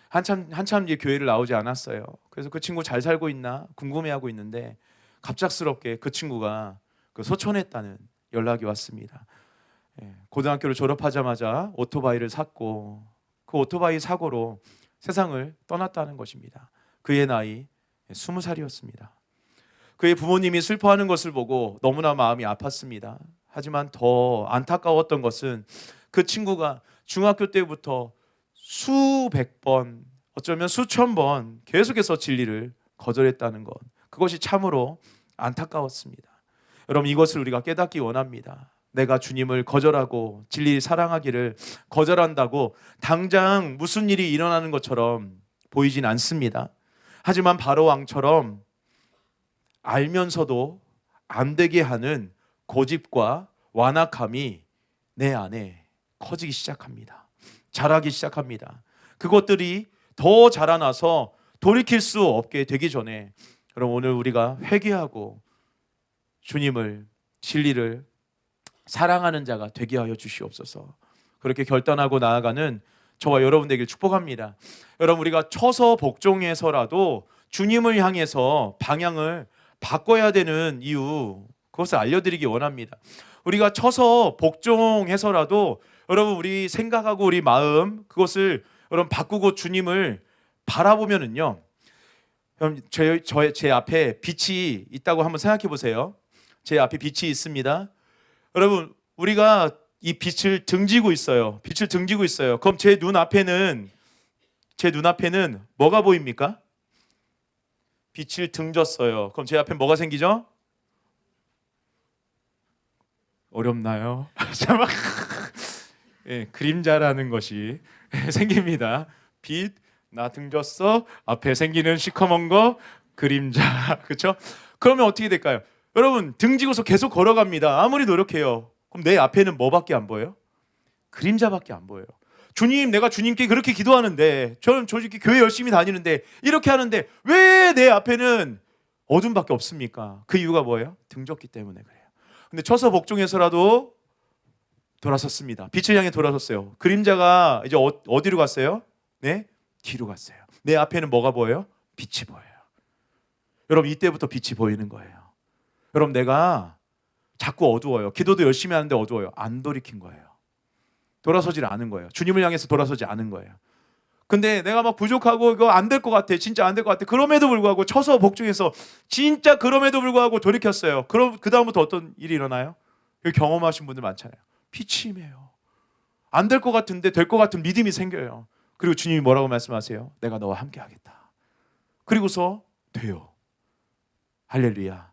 한참 이제 교회를 나오지 않았어요. 그래서 그 친구 잘 살고 있나 궁금해하고 있는데 갑작스럽게 그 친구가 소천했다는 연락이 왔습니다. 고등학교를 졸업하자마자 오토바이를 샀고 그 오토바이 사고로 세상을 떠났다는 것입니다. 그의 나이 20살이었습니다. 그의 부모님이 슬퍼하는 것을 보고 너무나 마음이 아팠습니다. 하지만 더 안타까웠던 것은 그 친구가 중학교 때부터 수백 번, 어쩌면 수천 번 계속해서 진리를 거절했다는 것, 그것이 참으로 안타까웠습니다. 여러분, 이것을 우리가 깨닫기 원합니다. 내가 주님을 거절하고 진리 사랑하기를 거절한다고 당장 무슨 일이 일어나는 것처럼 보이진 않습니다. 하지만 바로 왕처럼 알면서도 안 되게 하는 고집과 완악함이 내 안에 커지기 시작합니다. 자라기 시작합니다. 그것들이 더 자라나서 돌이킬 수 없게 되기 전에 그럼 오늘 우리가 회개하고 주님을, 진리를 사랑하는 자가 되게 하여 주시옵소서. 그렇게 결단하고 나아가는 저와 여러분 되길 축복합니다. 여러분, 우리가 처서 복종해서라도 주님을 향해서 방향을 바꿔야 되는 이유, 그것을 알려드리기 원합니다. 우리가 처서 복종해서라도 여러분, 우리 생각하고 우리 마음, 그것을 여러분 바꾸고 주님을 바라보면은요, 여러분, 제 앞에 빛이 있다고 한번 생각해 보세요. 제 앞에 빛이 있습니다. 여러분, 우리가 이 빛을 등지고 있어요. 빛을 등지고 있어요. 그럼 제 눈앞에는 뭐가 보입니까? 빛을 등졌어요. 그럼 제 앞에 뭐가 생기죠? 어렵나요? 예, 그림자라는 것이 생깁니다. 빛, 나 등졌어. 앞에 생기는 시커먼 거, 그림자. 그렇죠? 그러면 어떻게 될까요? 여러분, 등지고서 계속 걸어갑니다. 아무리 노력해요. 그럼 내 앞에는 뭐밖에 안 보여요? 그림자밖에 안 보여요. 주님, 내가 주님께 그렇게 기도하는데, 저는 솔직히 교회 열심히 다니는데 이렇게 하는데 왜 내 앞에는 어둠밖에 없습니까? 그 이유가 뭐예요? 등졌기 때문에 그래요. 근데 처서 복종해서라도 돌아섰습니다. 빛을 향해 돌아섰어요. 그림자가 이제 어디로 갔어요? 네? 뒤로 갔어요. 내 앞에는 뭐가 보여요? 빛이 보여요. 여러분, 이때부터 빛이 보이는 거예요. 여러분, 내가 자꾸 어두워요. 기도도 열심히 하는데 어두워요. 안 돌이킨 거예요. 돌아서질 않은 거예요. 주님을 향해서 돌아서지 않은 거예요. 근데 내가 막 부족하고 이거 안 될 것 같아. 진짜 안 될 것 같아. 그럼에도 불구하고 처서 복종해서 진짜 그럼에도 불구하고 돌이켰어요. 그럼 그 다음부터 어떤 일이 일어나요? 경험하신 분들 많잖아요. 빛이 임해요. 안 될 것 같은데 될 것 같은 믿음이 생겨요. 그리고 주님이 뭐라고 말씀하세요? 내가 너와 함께 하겠다. 그리고서 돼요. 할렐루야.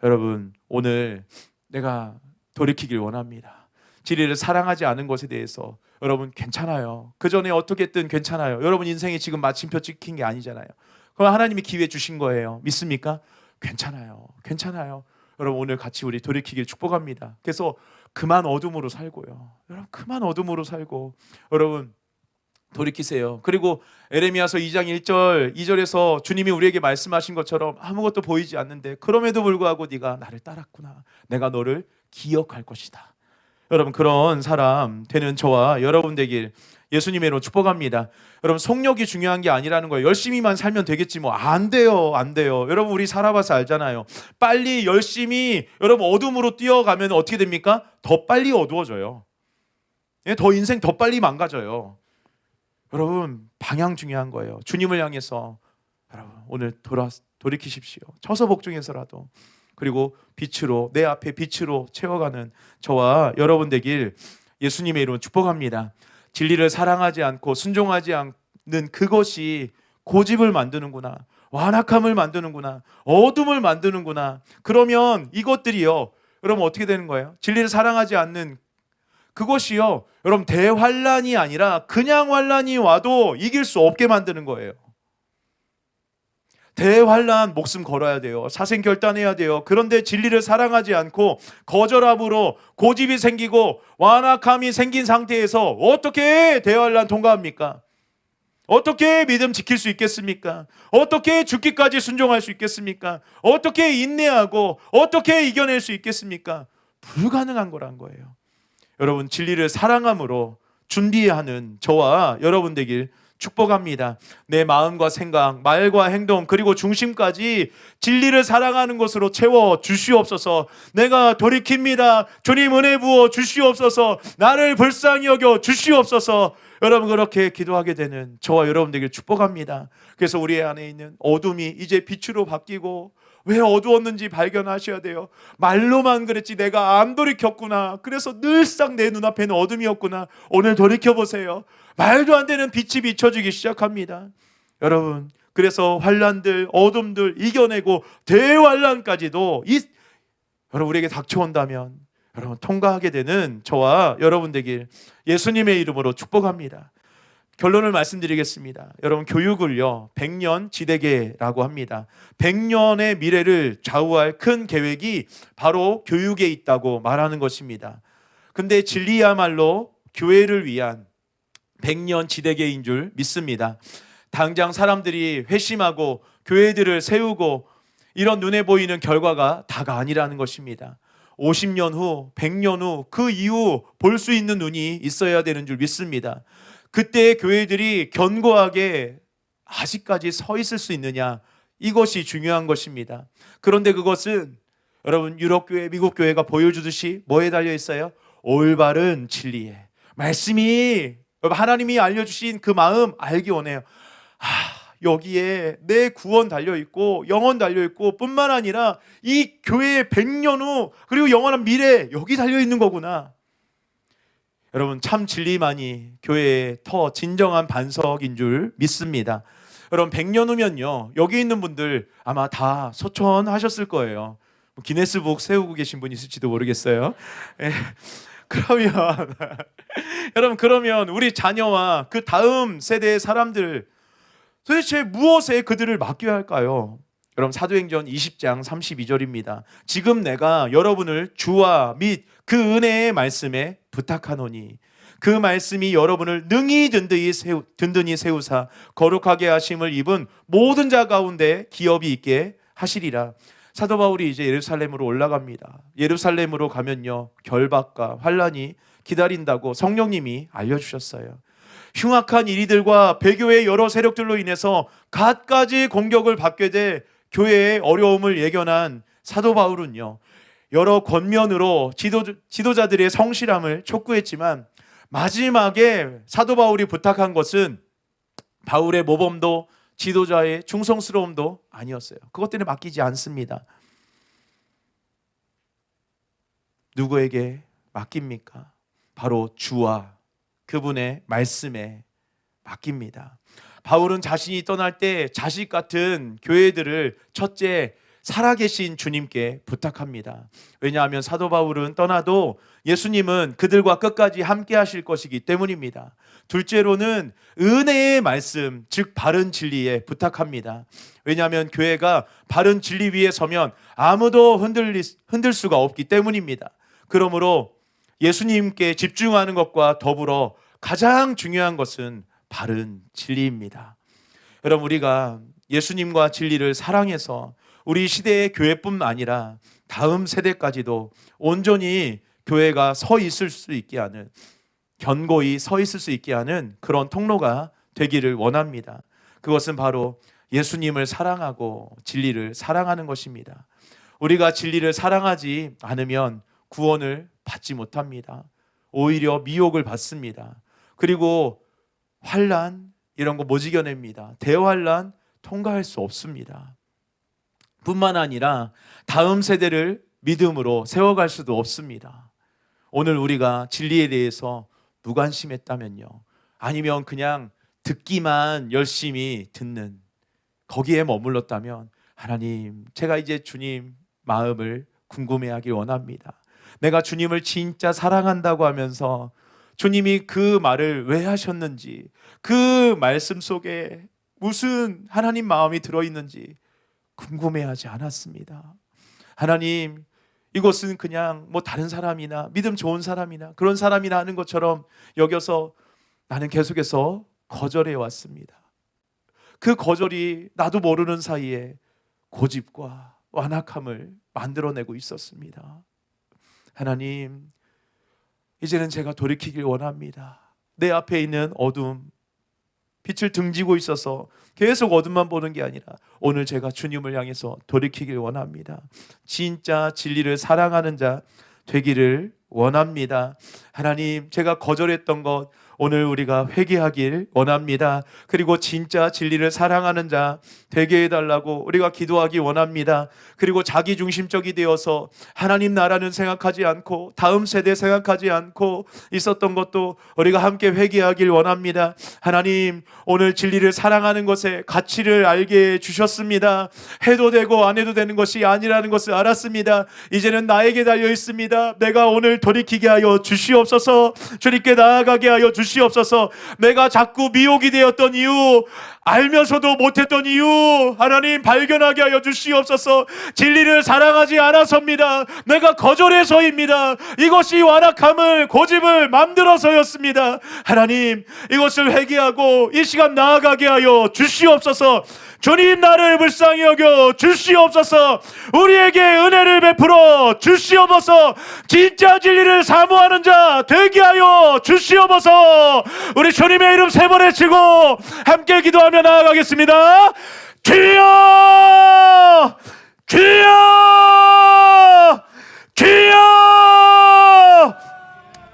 여러분, 오늘 내가 돌이키길 원합니다. 진리를 사랑하지 않은 것에 대해서 여러분 괜찮아요. 그 전에 어떻게 했든 괜찮아요. 여러분 인생이 지금 마침표 찍힌 게 아니잖아요. 그럼 하나님이 기회 주신 거예요. 믿습니까? 괜찮아요. 괜찮아요. 여러분, 오늘 같이 우리 돌이키길 축복합니다. 그래서 그만 어둠으로 살고요. 여러분, 그만 어둠으로 살고 여러분 돌이키세요. 그리고 에레미야서 2장 1절 2절에서 주님이 우리에게 말씀하신 것처럼 아무것도 보이지 않는데 그럼에도 불구하고 네가 나를 따랐구나. 내가 너를 기억할 것이다. 여러분, 그런 사람 되는 저와 여러분 되길 예수님의 이름으로 축복합니다. 여러분, 속력이 중요한 게 아니라는 거예요. 열심히만 살면 되겠지 뭐. 안 돼요. 안 돼요. 여러분, 우리 살아봐서 알잖아요. 빨리 열심히 여러분 어둠으로 뛰어가면 어떻게 됩니까? 더 빨리 어두워져요. 더 인생 더 빨리 망가져요. 여러분, 방향 중요한 거예요. 주님을 향해서 여러분 오늘 돌이키십시오. 처서 복종해서라도. 그리고 빛으로, 내 앞에 빛으로 채워가는 저와 여러분 되길 예수님의 이름으로 축복합니다. 진리를 사랑하지 않고 순종하지 않는 그것이 고집을 만드는구나, 완악함을 만드는구나, 어둠을 만드는구나. 그러면 이것들이요, 여러분 어떻게 되는 거예요? 진리를 사랑하지 않는 그것이요, 여러분 대환란이 아니라 그냥 환란이 와도 이길 수 없게 만드는 거예요. 대환란 목숨 걸어야 돼요. 사생 결단해야 돼요. 그런데 진리를 사랑하지 않고 거절함으로 고집이 생기고 완악함이 생긴 상태에서 어떻게 대환란 통과합니까? 어떻게 믿음 지킬 수 있겠습니까? 어떻게 죽기까지 순종할 수 있겠습니까? 어떻게 인내하고 어떻게 이겨낼 수 있겠습니까? 불가능한 거란 거예요. 여러분, 진리를 사랑함으로 준비하는 저와 여러분 되길 축복합니다. 내 마음과 생각, 말과 행동, 그리고 중심까지 진리를 사랑하는 것으로 채워 주시옵소서. 내가 돌이킵니다. 주님 은혜 부어 주시옵소서. 나를 불쌍히 여겨 주시옵소서. 여러분, 그렇게 기도하게 되는 저와 여러분 되길 축복합니다. 그래서 우리 안에 있는 어둠이 이제 빛으로 바뀌고, 왜 어두웠는지 발견하셔야 돼요. 말로만 그랬지 내가 안 돌이켰구나. 그래서 늘상 내 눈앞에는 어둠이었구나. 오늘 돌이켜보세요. 말도 안 되는 빛이 비춰지기 시작합니다. 여러분, 그래서 환란들, 어둠들 이겨내고 대환란까지도 여러분 우리에게 닥쳐온다면 여러분 통과하게 되는 저와 여러분 되길 예수님의 이름으로 축복합니다. 결론을 말씀드리겠습니다. 여러분, 교육을요 100년 지대계라고 합니다. 100년의 미래를 좌우할 큰 계획이 바로 교육에 있다고 말하는 것입니다. 근데 진리야말로 교회를 위한 100년 지대계인 줄 믿습니다. 당장 사람들이 회심하고 교회들을 세우고 이런 눈에 보이는 결과가 다가 아니라는 것입니다. 50년 후, 100년 후, 그 이후 볼 수 있는 눈이 있어야 되는 줄 믿습니다. 그때 교회들이 견고하게 아직까지 서 있을 수 있느냐, 이것이 중요한 것입니다. 그런데 그것은 여러분, 유럽교회, 미국교회가 보여주듯이 뭐에 달려 있어요? 올바른 진리에. 말씀이, 하나님이 알려주신 그 마음 알기 원해요. 여기에 내 구원 달려있고 영원 달려있고 뿐만 아니라 이 교회의 100년 후 그리고 영원한 미래, 여기 달려있는 거구나. 여러분, 참 진리만이 교회의 더 진정한 반석인 줄 믿습니다. 여러분, 100년 후면요 여기 있는 분들 아마 다 소천하셨을 거예요. 기네스북 세우고 계신 분 있을지도 모르겠어요. 그러면 여러분, 그러면 우리 자녀와 그 다음 세대의 사람들 도대체 무엇에 그들을 맡겨야 할까요? 여러분, 사도행전 20장 32절입니다. 지금 내가 여러분을 주와 및 그 은혜의 말씀에 부탁하노니 그 말씀이 여러분을 능히 든든히 세우사 거룩하게 하심을 입은 모든 자 가운데 기업이 있게 하시리라. 사도 바울이 이제 예루살렘으로 올라갑니다. 예루살렘으로 가면요 결박과 환란이 기다린다고 성령님이 알려주셨어요. 흉악한 이리들과 배교의 여러 세력들로 인해서 갖가지 공격을 받게 돼 교회의 어려움을 예견한 사도 바울은요 여러 권면으로 지도자들의 성실함을 촉구했지만 마지막에 사도 바울이 부탁한 것은 바울의 모범도 지도자의 충성스러움도 아니었어요. 그것 때문에 맡기지 않습니다. 누구에게 맡깁니까? 바로 주와 그분의 말씀에 맡깁니다. 바울은 자신이 떠날 때 자식 같은 교회들을 첫째 살아계신 주님께 부탁합니다. 왜냐하면 사도 바울은 떠나도 예수님은 그들과 끝까지 함께 하실 것이기 때문입니다. 둘째로는 은혜의 말씀, 즉 바른 진리에 부탁합니다. 왜냐하면 교회가 바른 진리 위에 서면 아무도 흔들 수가 없기 때문입니다. 그러므로 예수님께 집중하는 것과 더불어 가장 중요한 것은 바른 진리입니다. 여러분, 우리가 예수님과 진리를 사랑해서 우리 시대의 교회뿐만 아니라 다음 세대까지도 온전히 교회가 서 있을 수 있게 하는, 견고히 서 있을 수 있게 하는 그런 통로가 되기를 원합니다. 그것은 바로 예수님을 사랑하고 진리를 사랑하는 것입니다. 우리가 진리를 사랑하지 않으면 구원을 받지 못합니다. 오히려 미혹을 받습니다. 그리고 환난 이런 거 못 이겨냅니다. 대환난 통과할 수 없습니다. 뿐만 아니라 다음 세대를 믿음으로 세워갈 수도 없습니다. 오늘 우리가 진리에 대해서 무관심했다면요, 아니면 그냥 듣기만 열심히 듣는 거기에 머물렀다면 하나님, 제가 이제 주님 마음을 궁금해하길 원합니다. 내가 주님을 진짜 사랑한다고 하면서 주님이 그 말을 왜 하셨는지, 그 말씀 속에 무슨 하나님 마음이 들어있는지 궁금해하지 않았습니다. 하나님, 이것은 그냥 뭐 다른 사람이나 믿음 좋은 사람이나 그런 사람이나 하는 것처럼 여겨서 나는 계속해서 거절해 왔습니다. 그 거절이 나도 모르는 사이에 고집과 완악함을 만들어내고 있었습니다. 하나님, 이제는 제가 돌이키길 원합니다. 내 앞에 있는 어둠, 빛을 등지고 있어서 계속 어둠만 보는 게 아니라 오늘 제가 주님을 향해서 돌이키길 원합니다. 진짜 진리를 사랑하는 자 되기를 원합니다. 하나님, 제가 거절했던 것 오늘 우리가 회개하길 원합니다. 그리고 진짜 진리를 사랑하는 자 되게 해달라고 우리가 기도하기 원합니다. 그리고 자기중심적이 되어서 하나님 나라는 생각하지 않고 다음 세대 생각하지 않고 있었던 것도 우리가 함께 회개하길 원합니다. 하나님, 오늘 진리를 사랑하는 것에 가치를 알게 해주셨습니다. 해도 되고 안 해도 되는 것이 아니라는 것을 알았습니다. 이제는 나에게 달려 있습니다. 내가 오늘 돌이키게 하여 주시옵소서. 주시옵소서. 주님께 나아가게 하여 주시옵소서. 내가 자꾸 미혹이 되었던 이유, 알면서도 못했던 이유 하나님 발견하게 하여 주시옵소서. 진리를 사랑하지 않아서입니다. 내가 거절해서입니다. 이것이 완악함을 고집을 만들어서였습니다. 하나님 이것을 회개하고 이 시간 나아가게 하여 주시옵소서. 주님 나를 불쌍히 여겨 주시옵소서. 우리에게 은혜를 베풀어 주시옵소서. 진짜 진리를 사모하는 자 되게 하여 주시옵소서. 우리 주님의 이름 세 번 외치고 함께 기도하며 나아가겠습니다. 주여 주여 주여.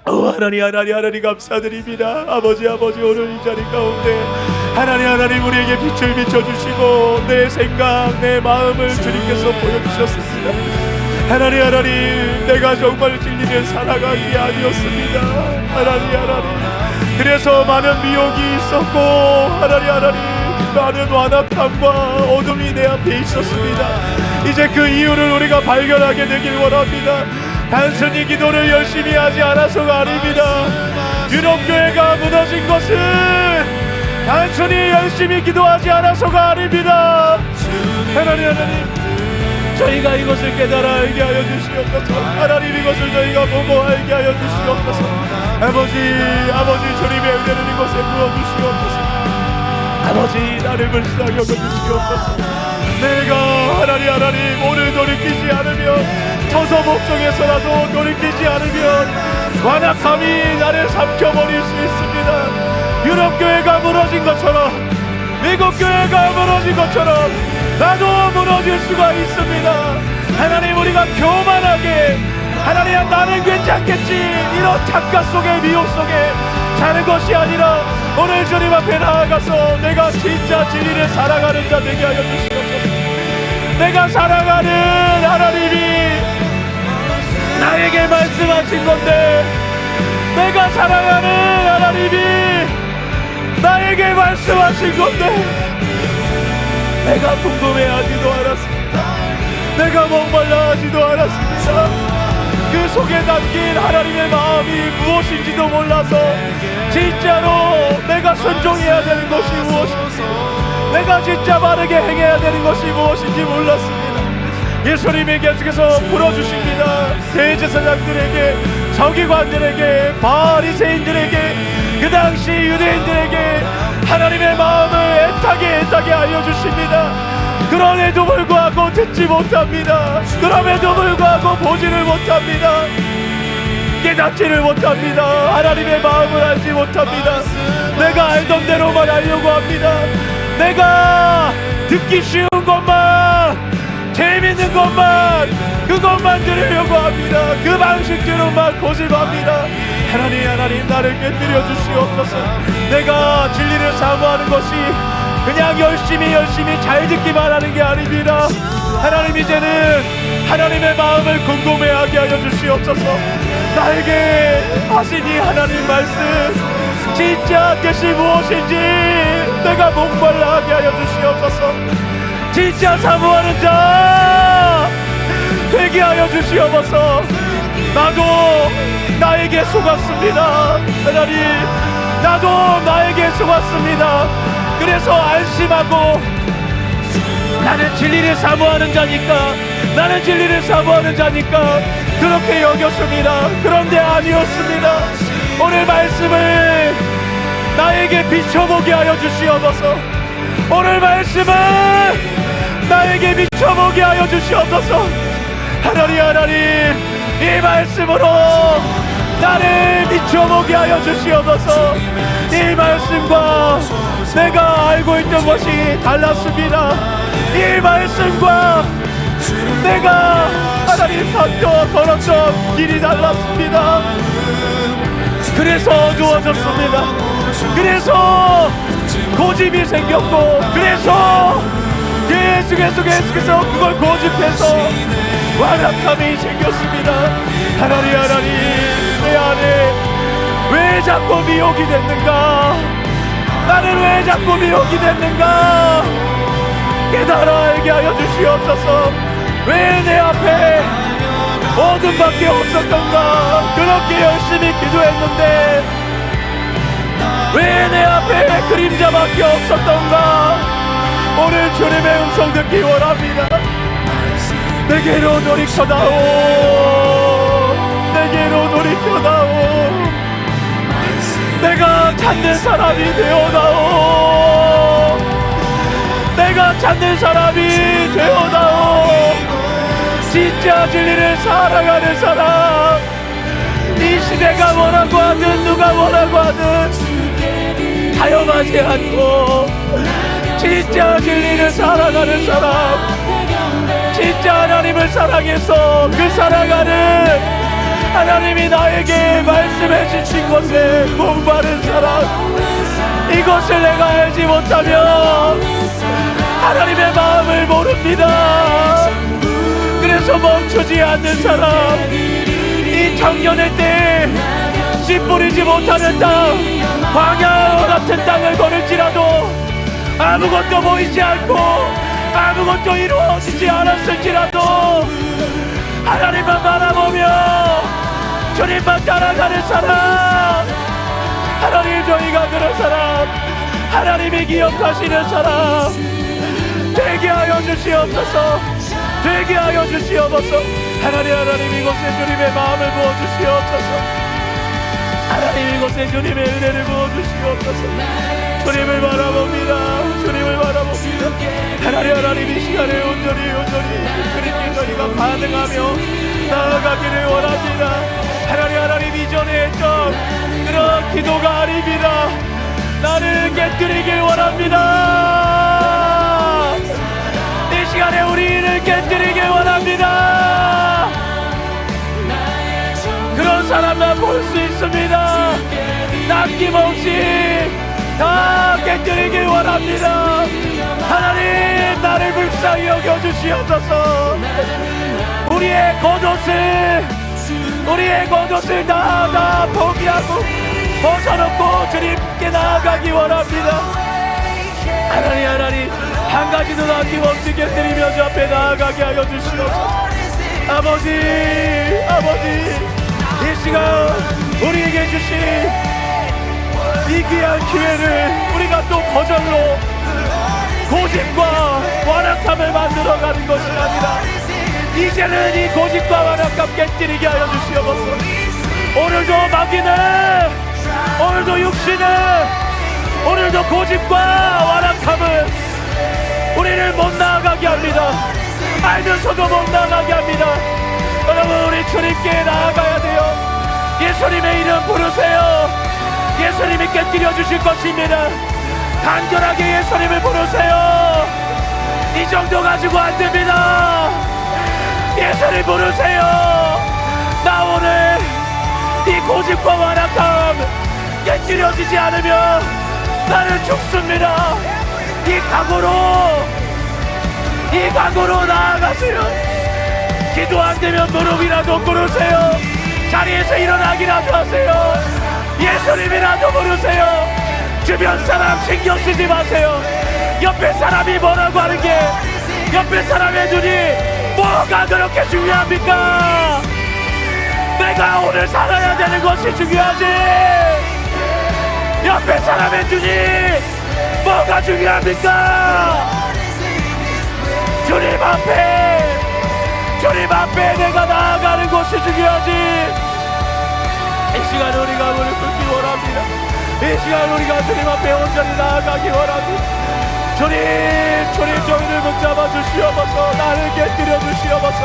하나님 감사드립니다. 아버지 오늘 이 자리 가운데 하나님 우리에게 빛을 비춰주시고 내 생각 내 마음을 주님께서 보여주셨습니다. 하나님 내가 정말 진리를 살아가기 아니었습니다. 하나님 그래서 많은 미혹이 있었고 하나님 많은 완악함과 어둠이 내 앞에 있었습니다. 이제 그 이유를 우리가 발견하게 되길 원합니다. 단순히 기도를 열심히 하지 않아서가 아닙니다. 유럽교회가 무너진 것은 단순히 열심히 기도하지 않아서가 아닙니다. 하나님 저희가 이것을 깨달아 알게 하여 주시옵소서. 하나님 이것을 저희가 보고 알게 하여 주시옵소서. 아버지 주님의 은혜를 이곳에 부어주시옵소서. 아버지 나를 불쌍히 여겨주시옵소서. 내가 하나님 오늘 돌이키지 않으면 처소 목적에서라도 돌이키지 않으면 완악함이 나를 삼켜버릴 수 있습니다. 유럽교회가 무너진 것처럼 미국교회가 무너진 것처럼 나도 무너질 수가 있습니다. 하나님 우리가 교만하게 하나님 나는 괜찮겠지 이런 착각 속에 미혹 속에 사는 것이 아니라 오늘 주님 앞에 나아가서 내가 진짜 진리를 살아가는 자 되게 하여 주시옵소서. 내가 살아가는 하나님이 나에게 말씀하신 건데 내가 살아가는 하나님이 나에게 말씀하신 건데 내가 궁금해하지도 않았습니다. 내가 목말라하지도 않았습니다. 그 속에 담긴 하나님의 마음이 무엇인지도 몰라서 진짜로 내가 순종해야 되는 것이 무엇인지 내가 진짜 바르게 행해야 되는 것이 무엇인지 몰랐습니다. 예수님이 계속해서 풀어주십니다. 대제사장들에게 서기관들에게 바리새인들에게 그 당시 유대인들에게 하나님의 마음을 애타게 알려주십니다. 그럼에도 불구하고 듣지 못합니다. 그럼에도 불구하고 보지를 못합니다. 깨닫지를 못합니다. 하나님의 마음을 알지 못합니다. 내가 알던 대로만 하려고 합니다. 내가 듣기 쉬운 것만 재밌는 것만 그것만 들으려고 합니다. 그 방식대로만 고집합니다. 하나님 나를 꿰뚫어 주시옵소서. 내가 진리를 사모하는 것이 그냥 열심히 잘 듣기만 하는 게 아닙니다. 하나님 이제는 하나님의 마음을 궁금해하게 하여 주시옵소서. 나에게 하신 이 하나님 말씀 진짜 뜻이 무엇인지 내가 목말라하게 하여 주시옵소서. 진짜 사모하는 자 되게 하여 주시옵소서. 나도 나에게 속았습니다. 하나님 나도 나에게 속았습니다. 그래서 안심하고 나는 진리를 사모하는 자니까 나는 진리를 사모하는 자니까 그렇게 여겼습니다. 그런데 아니었습니다. 오늘 말씀을 나에게 비춰보게 하여 주시옵소서. 오늘 말씀을 나에게 비춰보게 하여 주시옵소서. 하나님 이 말씀으로 나를 비춰보게 하여 주시옵소서. 이 말씀과 내가 알고 있던 것이 달랐습니다. 이 말씀과 내가 하나님 걸었던 길이 달랐습니다. 그래서 어두워졌습니다. 그래서 고집이 생겼고 그래서 계속해서 그걸 고집해서 완악함이 생겼습니다. 하나님 내 안에 왜 자꾸 미혹이 됐는가? 나는 왜 자꾸 미혹이 됐는가? 깨달아 알게 하여 주시옵소서. 왜 내 앞에 어둠밖에 없었던가? 그렇게 열심히 기도했는데 왜 내 앞에 그림자밖에 없었던가? 오늘 주님의 음성 듣기 원합니다. 내게로 돌이켜다오, 내게로 돌이켜다오. 내가 찾는 사람이 되어다오, 내가 찾는 사람이 되어다오. 진짜 진리를 살아가는 사람, 이 시대가 뭐라고 하든 누가 뭐라고 하든 타협하지 않고 진짜 진리를 살아가는 사람, 진짜 하나님을 사랑해서 그 살아가는 하나님이 나에게 말씀해 주신 것에 공부하는 사람, 이것을 내가 알지 못하면 하나님의 마음을 모릅니다. 그래서 멈추지 않는 사람, 이 청년의 때 씨 뿌리지 못하는 땅, 광야 같은 땅을 걸을지라도 아무것도 보이지 않고 아무것도 이루어지지 않았을지라도 하나님만 바라보며 주님만 따라가는 사람, 하나님 저희가 그런 사람, 하나님이 기억하시는 사람 되게 하여 주시옵소서, 되게 하여 주시옵소서. 하나님 이곳에 주님의 마음을 부어주시옵소서. 하나님 이곳에 주님의 은혜를 부어주시옵소서. 주님을 바라봅니다. 주님을 바라봅니다. 하나님 이 시간에 온전히 주님께 저희가 반응하며 나아가기를 원합니다. 하나님 이전에 했던 그런 기도가 아닙니다. 나를 깨뜨리길 원합니다. 이 시간에 우리를 깨뜨리길 원합니다. 그런 사람만 볼 수 있습니다. 남김없이 다 깨뜨리길 원합니다. 하나님 나를 불쌍히 여겨주시옵소서. 우리의 겉옷을 다 포기하고 벗어놓고 주님께 나아가기 원합니다. 하나님 한 가지도 남김없이 깨뜨리며 주 앞에 나아가게 하여 주시옵소서. 아버지 이 시간 우리에게 주신 이 귀한 기회를 우리가 또 거절로 고집과 완악함을 만들어가는 것이 아니라 이제는 이 고집과 완악함 깨뜨리게 하여 주시옵소서. 오늘도 마귀는, 오늘도 육신은, 오늘도 고집과 완악함은 우리를 못 나아가게 합니다. 알면서도 못 나아가게 합니다. 여러분 우리 주님께 나아가야 돼요. 예수님의 이름 부르세요. 예수님이 깨뜨려 주실 것입니다. 간절하게 예수님을 부르세요. 이 정도 가지고 안 됩니다. 예수님 부르세요. 나 오늘 이 고집과 완악함 깨뜨려지지 않으면 나는 죽습니다. 이 각오로 나아가세요. 기도 안 되면 무릎이라도 꿇으세요. 자리에서 일어나기라도 하세요. 예수님이라도 부르세요. 주변 사람 신경 쓰지 마세요. 옆에 사람이 뭐라고 하는 게, 옆에 사람의 눈이 뭐가 그렇게 중요합니까? 내가 오늘 살아야 되는 것이 중요하지. 옆에 사람의 눈이 뭐가 중요합니까? 주님 앞에 내가 나아가는 것이 중요하지. 이 시간 우리가 무릎 꿇기 원합니다. 이 시간 우리가 주님 앞에 온전히 나아가기 원합니다. 주님 저희를 붙잡아 주시옵소서. 나를 깨뜨려 주시옵소서.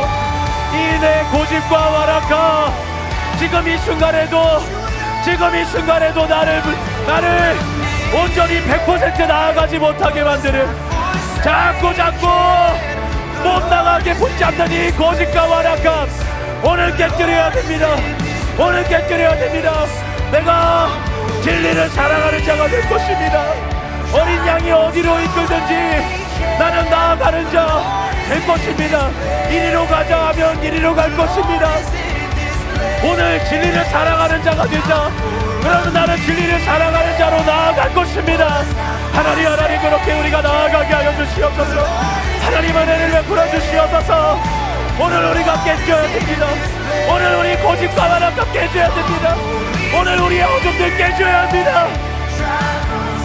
이 내 고집과 완악함 지금 이 순간에도 나를 온전히 100% 나아가지 못하게 만드는, 자꾸 못 나가게 붙잡는 이 고집과 완악함 오늘 깨뜨려야 됩니다. 오늘 깨뜨려야 됩니다. 내가 진리를 사랑하는 자가 될 것입니다. 어린 양이 어디로 이끌든지 나는 나아가는 자 될 것입니다. 이리로 가자 하면 이리로 갈 것입니다. 오늘 진리를 사랑하는 자가 되자. 그러면 나는 진리를 사랑하는 자로 나아갈 것입니다. 하나님 그렇게 우리가 나아가게 하여 주시옵소서. 하나님 은혜를 베풀어 주시옵소서. 오늘 우리가 깨져야 됩니다. 오늘 우리 고집과만 아까 깨져야 됩니다. 오늘 우리의 어둠들 깨져야 합니다.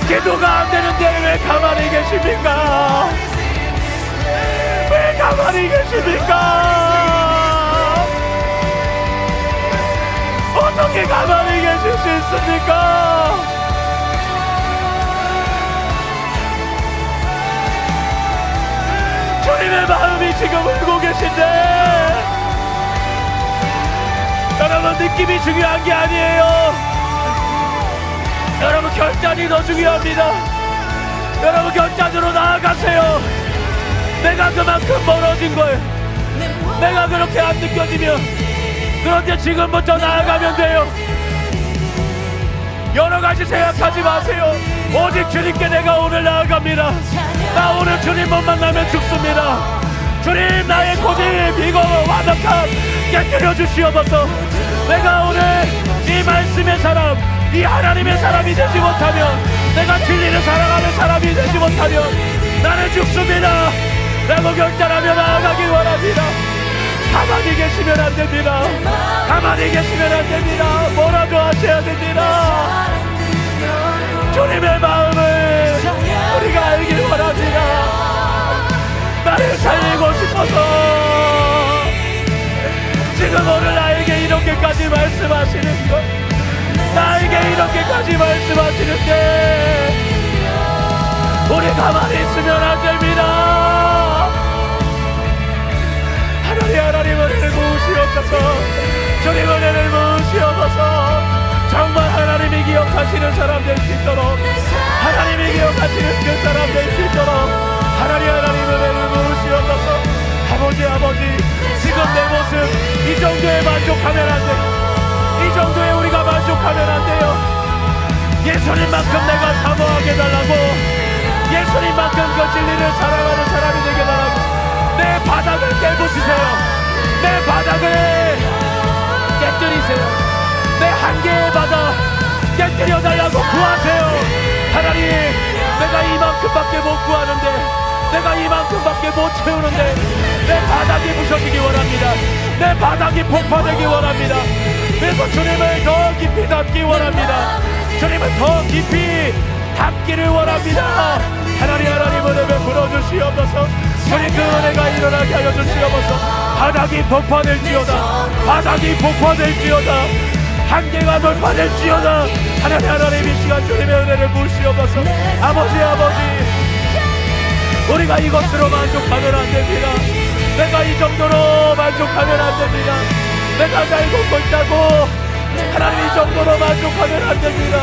기도가 안 되는데 왜 가만히 계십니까? 왜 가만히 계십니까? 어떻게 가만히 계실 수 있습니까? 주님의 마음이 지금 울고 계신데 여러분, 느낌이 중요한 게 아니에요. 여러분, 결단이 더 중요합니다. 여러분, 결단으로 나아가세요. 내가 그만큼 멀어진 거예요. 내가 그렇게 안 느껴지면 그런데 지금부터 나아가면 돼요. 여러 가지 생각하지 마세요. 오직 주님께 내가 오늘 나아갑니다. 나 오늘 주님 못 만나면 죽습니다. 주님, 나의 고집 이거 완벽함 깨뜨려 주시옵소서. 내가 오늘 이 말씀의 사람, 이 하나님의 사람이 되지 못하면, 내가 진리를 사랑하는 사람이 되지 못하면 나는 죽습니다 라고 결단하며 나아가길 원합니다. 가만히 계시면 안 됩니다. 가만히 계시면 안 됩니다. 뭐라도 하셔야 됩니다. 주님의 마음을 우리가 알길 원합니다. 나를 살리고 싶어서 지금 오늘 나에게 이렇게까지 말씀하시는 것, 나에게 이렇게까지 말씀하시는데 우리 가만히 있으면 안 됩니다. 하나님 은혜를 부으시옵소서. 주님 은혜를 부으시옵소서. 정말 하나님이 기억하시는 사람 될 수 있도록, 하나님이 기억하시는 그 사람 될 수 있도록 하나님 은혜를 부으시옵소서. 아버지, 지금 내 모습 이 정도에 만족하면 안 돼요. 이 정도에 우리가 만족하면 안 돼요. 예수님만큼 내가 사모하게 달라고, 예수님만큼 그 진리를 사랑하는 사람이 되게 달라고. 내 바닥을 깨부수세요. 내 바닥을 깨뜨리세요. 내 한계의 바닥 깨뜨려 달라고 구하세요. 하나님, 내가 이만큼밖에 못 구하는데, 내가 이만큼밖에 못 채우는데 내 바닥이 부서지기 원합니다. 내 바닥이 폭파되기 원합니다. 그래서 주님을 더 깊이 닮기 원합니다. 주님을 더 깊이 닮기를 원합니다. 하나님 은혜 베풀어 주시옵소서. 주님 그 은혜가 일어나게 하여 주시옵소서. 바닥이 폭파될지어다. 바닥이 폭파될지어다. 한계가 돌파될지어다. 하나님 이 시간 주님의 은혜를 부으시옵소서. 아버지, 우리가 이것으로 만족하면 안 됩니다. 내가 이 정도로 만족하면 안 됩니다. 내가 잘 걷고 있다고 하나님 이 정도로 만족하면 안 됩니다.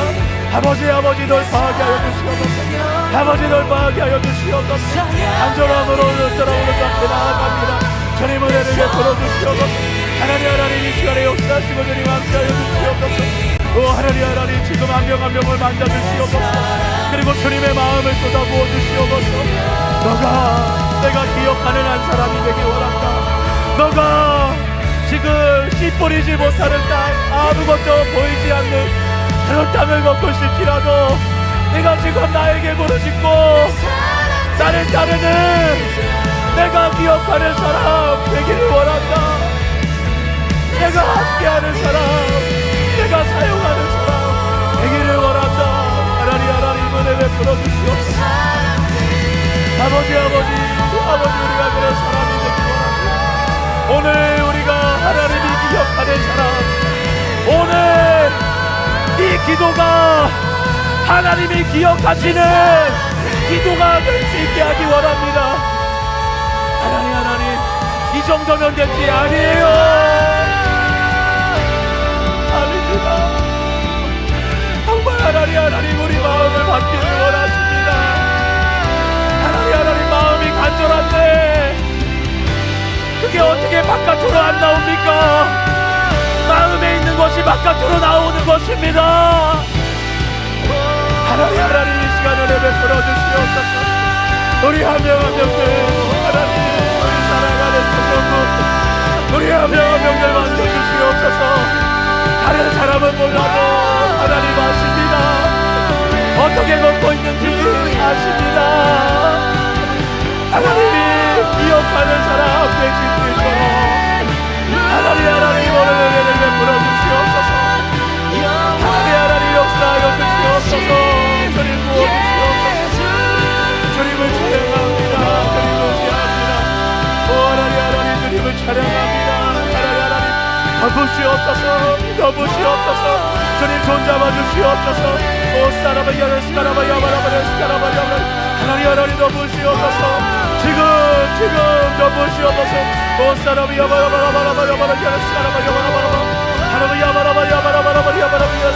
아버지 돌파하게 하여 주시옵소서. 아버지 돌파하게 하여 주시옵소서. 간절함으로 오른쪽 앞에 나아갑니다. 주님 은혜를 베풀어 주시옵소서. 하나님 이 시간에 역사하시고 주님 함께하여 주시옵소서. 하나님 지금 한 명 한 명을 만져주시옵소서. 그리고 주님의 마음을 쏟아부어 주시옵소서. 너가 내가 기억하는 한 사람이 되기 원한다. 너가 지금 씨 뿌리지 못하는 땅, 아무것도 보이지 않는 그런 땅을 걷고 있을지라도 네가 지금 나에게 부르짖고 나를 따르는 내가 기억하는 사람 되기를 원한다. 내가 함께하는 사람, 내가 사용하는 사람 되기를 원한다. 하나님 은혜 베풀어 주시옵소서. 아버지 우리가 그런 사람이 되기 원합니다. 오늘 우리가 하나님이 기억하는 사람, 오늘 이 기도가 하나님이 기억하시는 기도가 될 수 있게 하기 원합니다. 하나님 이 정도면 될 게 아니에요. 아닙니다. 정말 하나님 우리 마음을 받기를 원하십니다. 하나님 마음이 간절한데 그게 어떻게 바깥으로 안 나옵니까? 마음에 있는 것이 바깥으로 나오는 것입니다. 하나님 이 시간 은혜 베풀어 주시옵소서. 우리 한 명 한 명들 하나님 우리 사랑하는 성도분 우리 한 명 한 명들 만져주시옵소서. 다른 사람은 몰라도 하나님 아십니다. 어떻게 걷고 있는지 아십니다. 하나님이 기억하는 사람 되실 수 있도록 주시옵소서. 넘으시옵소서. 주님 손잡아 주시옵소서. 오 사라바야라 스카라바야바라바라 스카라바야바라 하나님 넘으시옵소서. 지금 넘으시옵소서. 오 사라바야바라바라바라바라 스카라바야바라바라 하나바야바라바야바라바라바라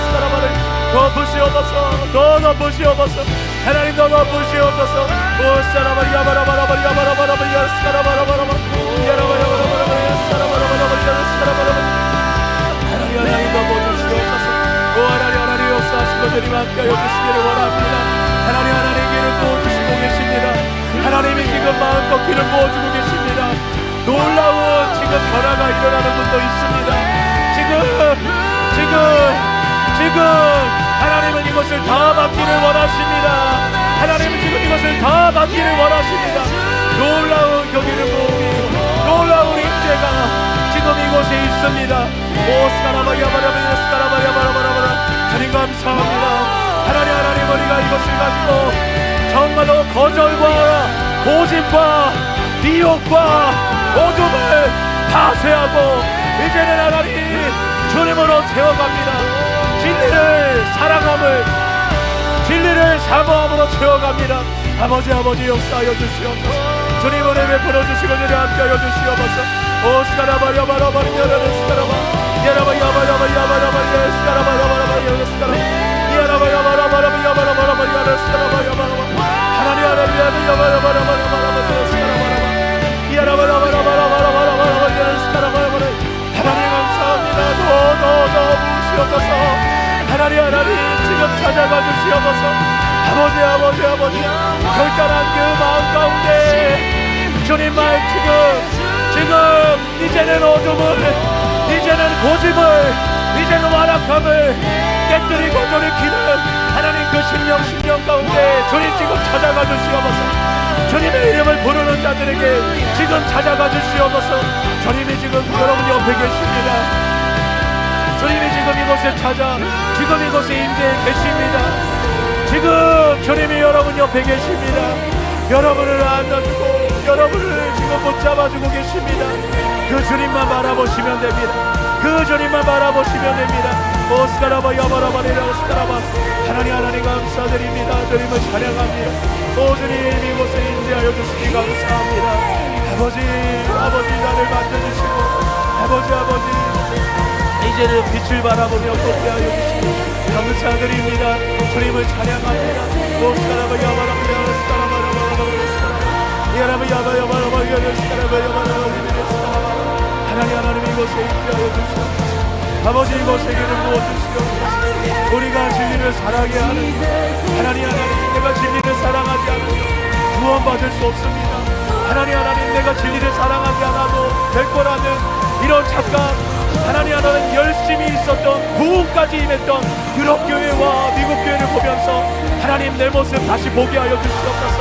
스카라바라 넘으시옵소서. 너 넘으시옵소서. 하나님 너 넘으시옵소서. 오 사라바야바라바라바라바라바라 스카라바라바라 야라바야바라바라 스카라바라바라 스카라바라 하나님 넘어주시옵소서. 오 하나님 역사하시고 주님 함께하여 주시기를 원합니다. 하나님 길을 부어주시고 계십니다. 하나님이 지금 마음껏 길을 부어주고 계십니다. 놀라운 지금 변화가 일어나는 분도 있습니다. 지금 하나님은 이것을 다 받기를 원하십니다. 하나님은 지금 이것을 다 받기를 원하십니다. 놀라운 경기를 부으니 놀라운 임재가 지금 이곳에 있습니다. 오 스카라바야바라바라 스카라바야바라바라 주님 감사합니다. 하나님 우리가 이것을 가지고 정말로 거절과 고집과 미혹과 어둠을 파쇄하고 이제는 하나님 주님으로 채워갑니다. 진리를 사랑함을 진리를 사모함으로 채워갑니다. 아버지 역사하여 주시옵소서. 주님 은혜 베풀어 주시고 주님 함께하여 주시옵소서. 오 스카라바야바라바라 스카라바 야라바야바라바야바라바라 스카라바야바라바라 스카라바 야라바야바라바라바야바라바라 스카라바야바라바 하나님 야바야바라바라바라바라 스카라바라바 야라바라바라바라바라바라 스카라바야바라 하나님 감사합니다. 너 부으시옵소서. 하나님 지금 찾아가 주시옵소서. 아버지 결단한 그 마음 가운데 주님만 지금 이제는 어둠을 이제는 고집을 이제는 완악함을 깨뜨리고 돌이키는 하나님 그 심령 가운데 주님 지금 찾아가 주시옵소서. 주님의 이름을 부르는 자들에게 지금 찾아가 주시옵소서. 주님이 지금 여러분 옆에 계십니다. 주님이 지금 이곳에 찾아 지금 이곳에 임재해 계십니다. 지금 주님이 여러분 옆에 계십니다. 여러분을 안아주고 여러분을 지금 붙잡아주고 계십니다. 그 주님만 바라보시면 됩니다. 그 주님만 바라보시면 됩니다. 오 스카라바 야바라바리라 스카라바 하나님 감사드립니다. 주님을 찬양합니다. 오 주님 이곳에 임재하여 주시기 감사합니다. 아버지 나를 만져주시고 아버지 이제는 빛을 바라보며 걷게 하여 주시고 감사드립니다. 주님을 찬양합니다. 오 스카라바 야바라바리라 스카라바라바라바라 스카라바 야라바 야바야바라바리라 스카라바야바라바리라 스카라바 하나님 이곳에 임재하여 주시옵소서. 아버지 이곳에 길을 부어주시옵소서. 우리가 진리를 사랑해야 하는 하나님 내가 진리를 사랑하지 않으면 구원받을 수 없습니다. 하나님 내가 진리를 사랑하지 않아도 될 거라는 이런 착각 하나님 열심히 있었던 부흥까지 임했던 유럽 교회와 미국 교회를 보면서 하나님 내 모습 다시 보게 하여 주시옵소서.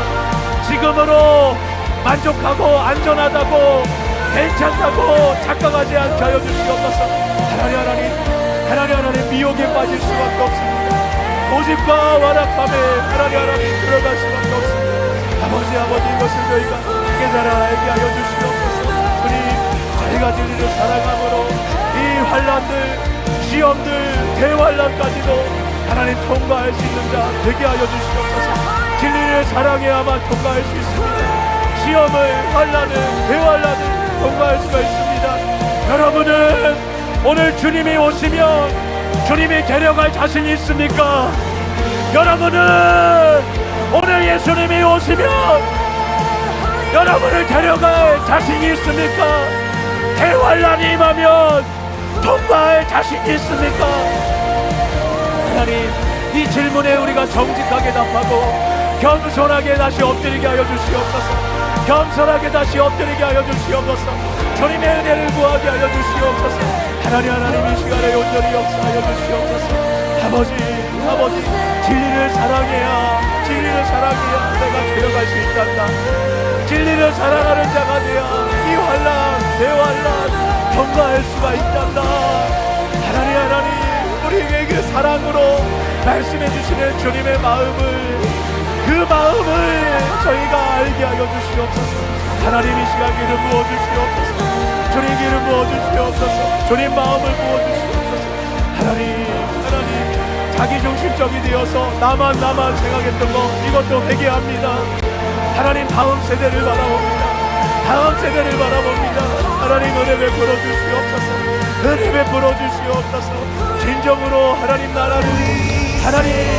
지금으로 만족하고 안전하다고 괜찮다고 착각하지 않게 하여 주시옵소서. 하나님 미혹에 빠질 수밖에 없습니다. 고집과 완악함에 하나님 들어갈 수밖에 없습니다. 아버지 이것을 저희가 깨달아 알게 하여 주시옵소서. 주님 저희가 진리를 사랑함으로 이 환난들 시험들 대환난까지도 하나님 통과할 수 있는 자 되게 하여 주시옵소서. 진리를 사랑해야만 통과할 수 있습니다. 시험을 환난을 대환난을 통과할 수가 있습니다. 여러분은 오늘 주님이 오시면 주님이 데려갈 자신이 있습니까? 여러분은 오늘 예수님이 오시면 여러분을 데려갈 자신이 있습니까? 대환란이 임하면 통과할 자신이 있습니까? 하나님 이 질문에 우리가 정직하게 답하고 겸손하게 다시 엎드리게 하여 주시옵소서. 겸손하게 다시 엎드리게 하여 주시옵소서. 주님의 은혜를 구하게 하여 주시옵소서. 하나님 이 시간에 온전히 역사하여 주시옵소서. 아버지 진리를 사랑해야 내가 데려갈 수 있단다. 진리를 사랑하는 자가 되어 이 환난 대환난 통과할 수가 있단다. 하나님 우리에게 사랑으로 말씀해 주시는 주님의 그 마음을 저희가 알게 하여 주시옵소서. 하나님 이 시간 기름 부어 주시옵소서. 주님 기름 부어주시옵소서. 주님 마음을 부어주시옵소서. 하나님 자기중심적이 되어서 나만 생각했던 거 이것도 회개합니다. 하나님 다음 세대를 바라봅니다. 다음 세대를 바라봅니다. 하나님 은혜 베풀어 주시옵소서. 은혜 베풀어 주시옵소서. 진정으로 하나님 나라를 하나님